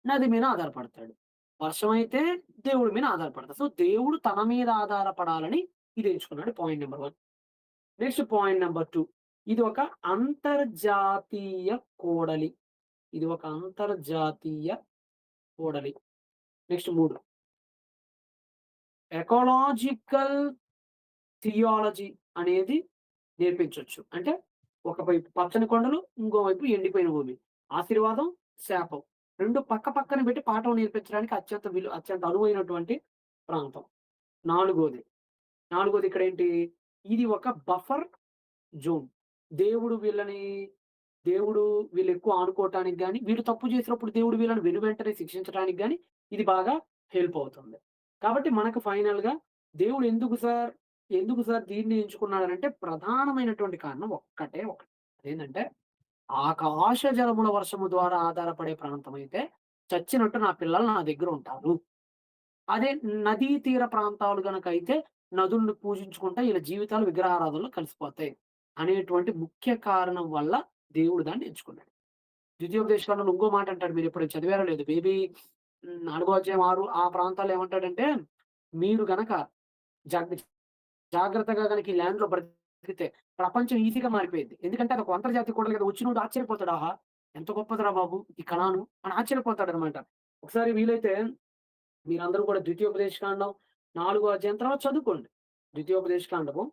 నది మీద ఆధారపడతాడు. వర్షమైతే దేవుడి మీద ఆధారపడతాడు. సో, దేవుడు తన మీద ఆధారపడాలని ఇది ఎంచుకున్నాడు point number 1. Next point number 2. ఇది ఒక అంతర్జాతీయ కూడలి. ఇది ఒక అంతర్జాతీయ కూడలి. నెక్స్ట్ 3. ఎకాలజికల్ థియాలజీ అనేది నేర్పించొచ్చు. అంటే ఒకవైపు పచ్చని కొండలు, ఇంకోవైపు ఎండిపోయిన భూమి. ఆశీర్వాదం, శాపం. 2 పక్క పక్కన పెట్టి పాఠం నేర్పించడానికి అత్యంత అనువైనటువంటి ప్రాంతం. నాలుగోది, నాలుగోది ఇక్కడేంటి? ఇది ఒక బఫర్ జోన్. దేవుడు వీళ్ళని దేవుడు వీళ్ళెక్కువ ఆడుకోవటానికి గాని, వీళ్ళు తప్పు చేసినప్పుడు దేవుడు వీళ్ళని వెనువెంటనే శిక్షించడానికి గాని ఇది బాగా హెల్ప్ అవుతుంది. కాబట్టి మనకు ఫైనల్‌గా దేవుడు ఎందుకు సార్ దీన్ని ఎంచుకున్నాడనంటే ప్రధానమైనటువంటి కారణం ఒక్కటే ఒకటి. అదేంటంటే ఆకాశ జలముల వర్షము ద్వారా ఆధారపడే ప్రాంతమైతే చచ్చినట్టు నా పిల్లలు నా దగ్గర ఉంటారు. అదే నదీ తీర ప్రాంతాలు గనకైతే నదులను పూజించుకుంటా ఈళ్ళ జీవితాలు విగ్రహారాధనలో కలిసిపోతాయి. అనేటువంటి ముఖ్య కారణం వల్ల దేవుడు దాన్ని ఎంచుకున్నాడు. ద్వితీయోపదేశకాండంలో ఇంకో మాట అంటాడు మీరెప్పుడైనా చదివారో లేదో మేబీ 4 అధ్యాయం 6 ఆ ప్రాంతాల్లో ఏమంటాడంటే, మీరు గనక జాగ్ జాగ్రత్తగా గనక ఈ ల్యాండ్‌లో బ్రతికితే ప్రపంచం ఈజీగా మారిపోయిద్ది. ఎందుకంటే అదొక అంతర్జాతీయ కూడలి కదా! వచ్చినోడు ఆశ్చర్యపోతాడు. ఆహా! ఎంత గొప్పదిరా బాబు ఈ కణాను అని ఆశ్చర్యపోతాడనమాట. ఒకసారి వీలైతే మీరందరూ కూడా ద్వితీయోపదేశకాండం 4 అధ్యాయం తర్వాత చదువుకోండి. ద్వితీయోపదేశకాండము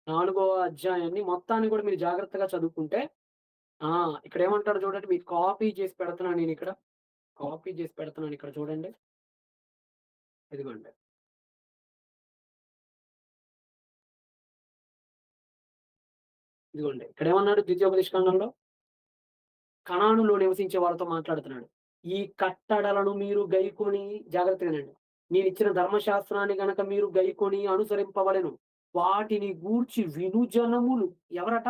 4 అధ్యాయాన్ని మొత్తాన్ని కూడా మీరు జాగ్రత్తగా చదువుకుంటే ఆ! ఇక్కడేమంటాడో చూడండి. మీకు కాపీ చేసి పెడుతున్నాను నేనిక్కడ. కాపీ చేసి పెడుతున్నాను ఇక్కడ చూడండి. ఇదిగోండి. ఇదిగోండి. ఇక్కడేమన్నాడు ద్వితీయోపదేశకాండంలో? కనానులో నివసించే వాళ్ళతో మాట్లాడుతున్నాడు. ఈ కట్టడలను మీరు గైకొని జాగ్రత్తగా వినండి. నేనిచ్చిన ధర్మశాస్త్రాన్ని గనక మీరు గైకొని అనుసరింపవలెను. వాటిని గూర్చి వినుజనములు ఎవరట?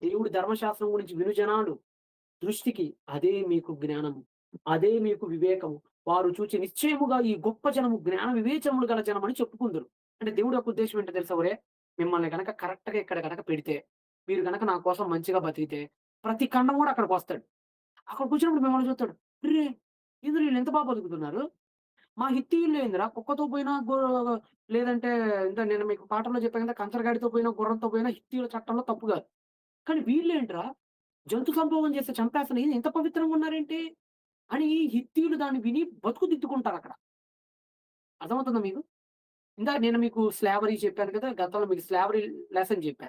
దేవుడి ధర్మశాస్త్రం గురించి వినుజనాలు దృష్టికి అదే మీకు జ్ఞానము. అదే మీకు వివేకము. వారు చూచి నిశ్చయముగా ఈ గొప్ప జనము జ్ఞాన వివేచనములు గల జనమని చెప్పుకుందురు. అంటే దేవుడి యొక్క ఉద్దేశ్యం ఏంటో తెలుసా ఒరేయ్! మిమ్మల్ని గనక కరెక్ట్‌గా ఇక్కడ గనక పెడితే, మీరు గనక నా కోసం మంచిగా బతికితే, ప్రతి ఖండమోడు అక్కడికొస్తాడు. అక్కడికొచ్చినప్పుడు మిమ్మల్ని చూస్తాడు. "అర్రె! ఏందిరా ఈళ్ళెంత బతుకుతున్నారు? మా హిత్తీయుల్లో ఏందిరా కుక్కతో పోయినా లేదంటే నేను మీకు పాఠంలో చెప్పాను కదా! కంచరగాడితో పోయినా, గుర్రంతో పోయినా హిత్తీయుల చట్టంలో తప్పు గాదు. కానీ వీళ్ళేంట్రా జంతు సంభోగం చేస్తే చంపేస్తన్న ఇంత పవిత్రంగా ఉన్నారేంటి?" అని హిత్తీయులు దాన్ని విని బతుకు దిద్దుకుంటారక్కడ. అర్థమవుతుందా మీకు? ఇందాక నేను మీకు స్లావరీ చెప్పాను కదా! గతంలో మీకు స్లావరీ లెసన్ చెప్పా.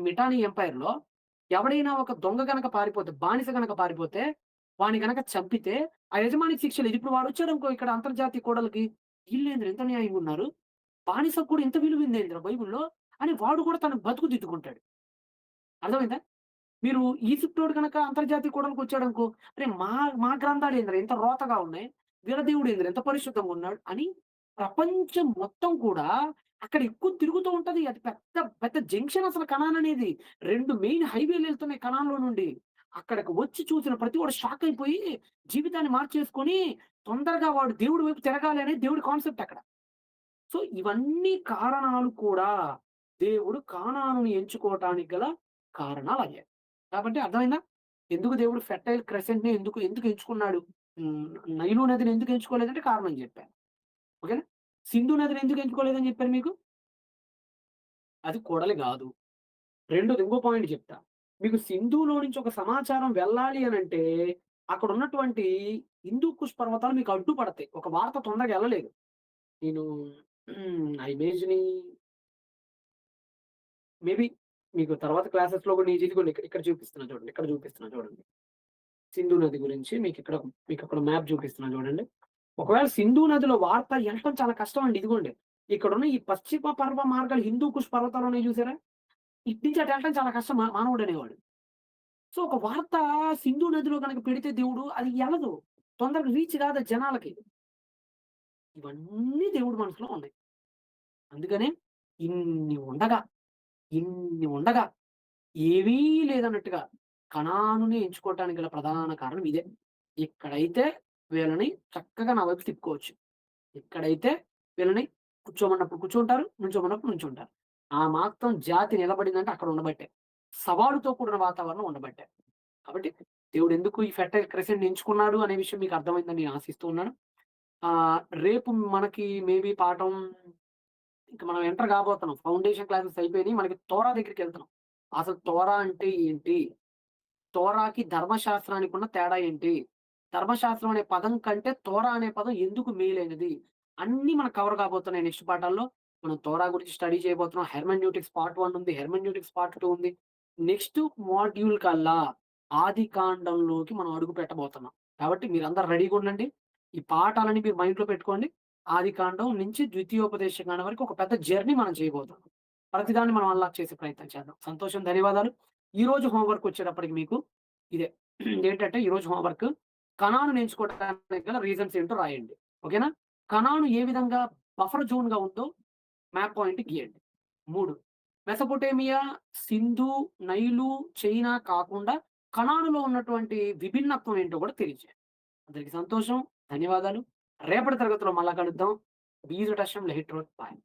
మిటానీ ఎంపైర్‌లో ఎవడైనా ఒక దొంగ గనక పారిపోతే, బానిస గనక పారిపోతే, వాడిని గనక చంపితే, ఆ యజమానికి శిక్ష లేదు. ఇప్పుడు వాడొచ్చాడనుకో ఇక్కడ అంతర్జాతీయ కోడలికి, ఈళ్ళేందిరా ఇంత న్యాయంగున్నారు? బానిసకు కూడా ఇంత విలువుందేందిరా బైబుల్‌లో? అని వాడు కూడా తన బతుకు దిద్దుకుంటాడు. అర్థమైందా? మీరు ఈజిప్టోడు గనక అంతర్జాతీయ కూడలికొచ్చాడనుకో, అరే! మా మా గ్రంథాలేందిరా ఇంత రోతగా ఉన్నాయి. వీళ్ళ దేవుడేందిరా ఇంత పరిశుద్ధంగా ఉన్నాడు అని ప్రపంచం మొత్తం కూడా అక్కడ ఎక్కువ తిరుగుతూ ఉంటది. అది పెద్ద పెద్ద జంక్షన్ అసలు కనాన్ అనేది. 2 మెయిన్ హైవేలెళ్తున్నాయి కనాన్‌లో నుండి. అక్కడికి వచ్చి చూసిన ప్రతి వాడు షాక్ అయిపోయి జీవితాన్ని మార్చేసుకొని తొందరగా వాడు దేవుడి వైపు తిరగాలి అనేది దేవుడి కాన్సెప్ట్ అక్కడ. సో, ఇవన్నీ కారణాలు కూడా దేవుడు కానానుని ఎంచుకోవటానికి గల కారణాలయ్యాయి. కాబట్టి అర్థమైందా? ఎందుకు దేవుడు ఫెర్టైల్ క్రెసెంట్‌ని ఎందుకు ఎందుకు ఎంచుకున్నాడు? హ్మ్. నైలు నదిని ఎందుకు ఎంచుకోలేదంటే కారణం చెప్పాను. ఓకేనా? సింధు నదిని ఎందుకు ఎంచుకోలేదని చెప్పాను మీకు? అది కొడలి గాదు. రెండోది ఇంకో పాయింట్ చెప్తా. మీకు సింధులో నుంచి ఒక సమాచారం వెళ్ళాలి అనంటే, అక్కడున్నటువంటి హిందూ కుష్ పర్వతాలు మీకు అడ్డుపడతాయి. ఒక వార్త తొందరగా ఎళ్ళలేదు. నేను ఆ ఇమేజ్‌ని మేబీ మీకు తర్వాత క్లాసెస్‌లో కూడా ఇదిగోండి ఇక్కడ చూపిస్తున్నా చూడండి. ఇక్కడ చూపిస్తున్నా చూడండి. సింధు నది గురించి మీకక్కడ మ్యాప్ చూపిస్తున్నా చూడండి. ఒకవేళ సింధు నదిలో వార్త ఎళ్ళటం చాలా కష్టం అండి. ఇదిగోండి. ఇక్కడున్న ఈ పశ్చిమ పర్వ మార్గాలు హిందూ కుష్ పర్వతాలున్నాయి చూసారా? ఇటు నుంచి అటు ఎళ్ళటం చాలా కష్టం మానవుడనేవాడు. సో, ఒక వార్త సింధు నదిలో గనక పెడితే దేవుడు అది ఎళ్ళదు. తొందరగా రీచ్ కాదు జనాలకి. ఇవన్నీ దేవుడి మనసులో ఉన్నాయి. అందుకనే ఇన్ని ఉండగా, ఇన్ని ఉండగా ఏమీ లేదన్నట్టుగా కనానుని ఎంచుకోవటానికి గల ప్రధాన కారణం ఇదే. ఇక్కడైతే వీళ్ళని చక్కగా నా వైపు తిప్పుకోవచ్చు. ఇక్కడైతే వీళ్ళని కూర్చోమన్నప్పుడు కూర్చుంటారు, నుంచోమన్నప్పుడు నుంచుంటారు. ఆ మాత్రం జాతి నిలబడిందంటే అక్కడ ఉండబట్టే. సవాలుతో కూడిన వాతావరణం ఉండబట్టే. కాబట్టి దేవుడెందుకు ఈ ఫెర్టైల్ క్రెసెంట్‌ని ఎంచుకున్నాడు అనే విషయం మీకు అర్థమైందని నేను ఆశిస్తూ ఉన్నాను. రేపు మనకి మేబీ పాఠం ఇంక మనం ఎంటర్ కాబోతున్నాం. ఫౌండేషన్ క్లాసెస్ అయిపోయినియి. మనకి తోరా దగ్గరికెళ్తున్నాం. అసలు తోరా అంటే ఏంటి? తోరాకి ధర్మశాస్త్రానికి ఉన్న తేడా ఏంటి? ధర్మశాస్త్రం అనే పదం కంటే తోరా అనే పదం ఎందుకు మేలైనది? అన్నీ మనకు కవర్ కాబోతున్నాయి నెక్స్ట్ పాఠాల్లో. మనం తోరా గురించి స్టడీ చేయబోతున్నాం. హెర్మెన్యూటిక్స్ పార్ట్ 1 ఉంది. హెర్మెన్యూటిక్స్ పార్ట్ 2 ఉంది. నెక్స్ట్ మాడ్యూల్ కల్లా ఆదికాండంలోకి మనం అడుగు పెట్టబోతున్నాం. కాబట్టి మీరందరూ రెడీగా ఉండండి. ఈ పాఠాలన్నీ మీరు మైండ్‌లో పెట్టుకోండి. ఆదికాండం నుంచి ద్వితీయోపదేశ కాండం వరకు ఒక పెద్ద జర్నీ మనం చేయబోతున్నాం. ప్రతిదాన్ని మనం అన్లాక్ చేసే ప్రయత్నం చేద్దాం. సంతోషం. ధన్యవాదాలు. ఈరోజు హోంవర్క్ వచ్చేటప్పటికి మీకు ఇదే. ఏంటంటే ఈరోజు హోంవర్క్ కనానుని ఎంచుకోవడానికి గల రీజన్స్ ఏంటో రాయండి. ఓకేనా? కనాను ఏ విధంగా బఫర్ జోన్‌గా ఉందో మ్యాప్ పాయింట్ గీయండి. 3 మెసొపొటేమియా, సింధు, నైలు, చైనా కాకుండా కనానులో ఉన్నటువంటి విభిన్నత్వం ఏంటో కూడా తెలియజేయండి. అందరికి సంతోషం. ధన్యవాదాలు. రేపటి తరగతిలో మళ్ళా కలుద్దాం. బీ ఈజ్ టషం లెహిట్రోట్ బాయ్.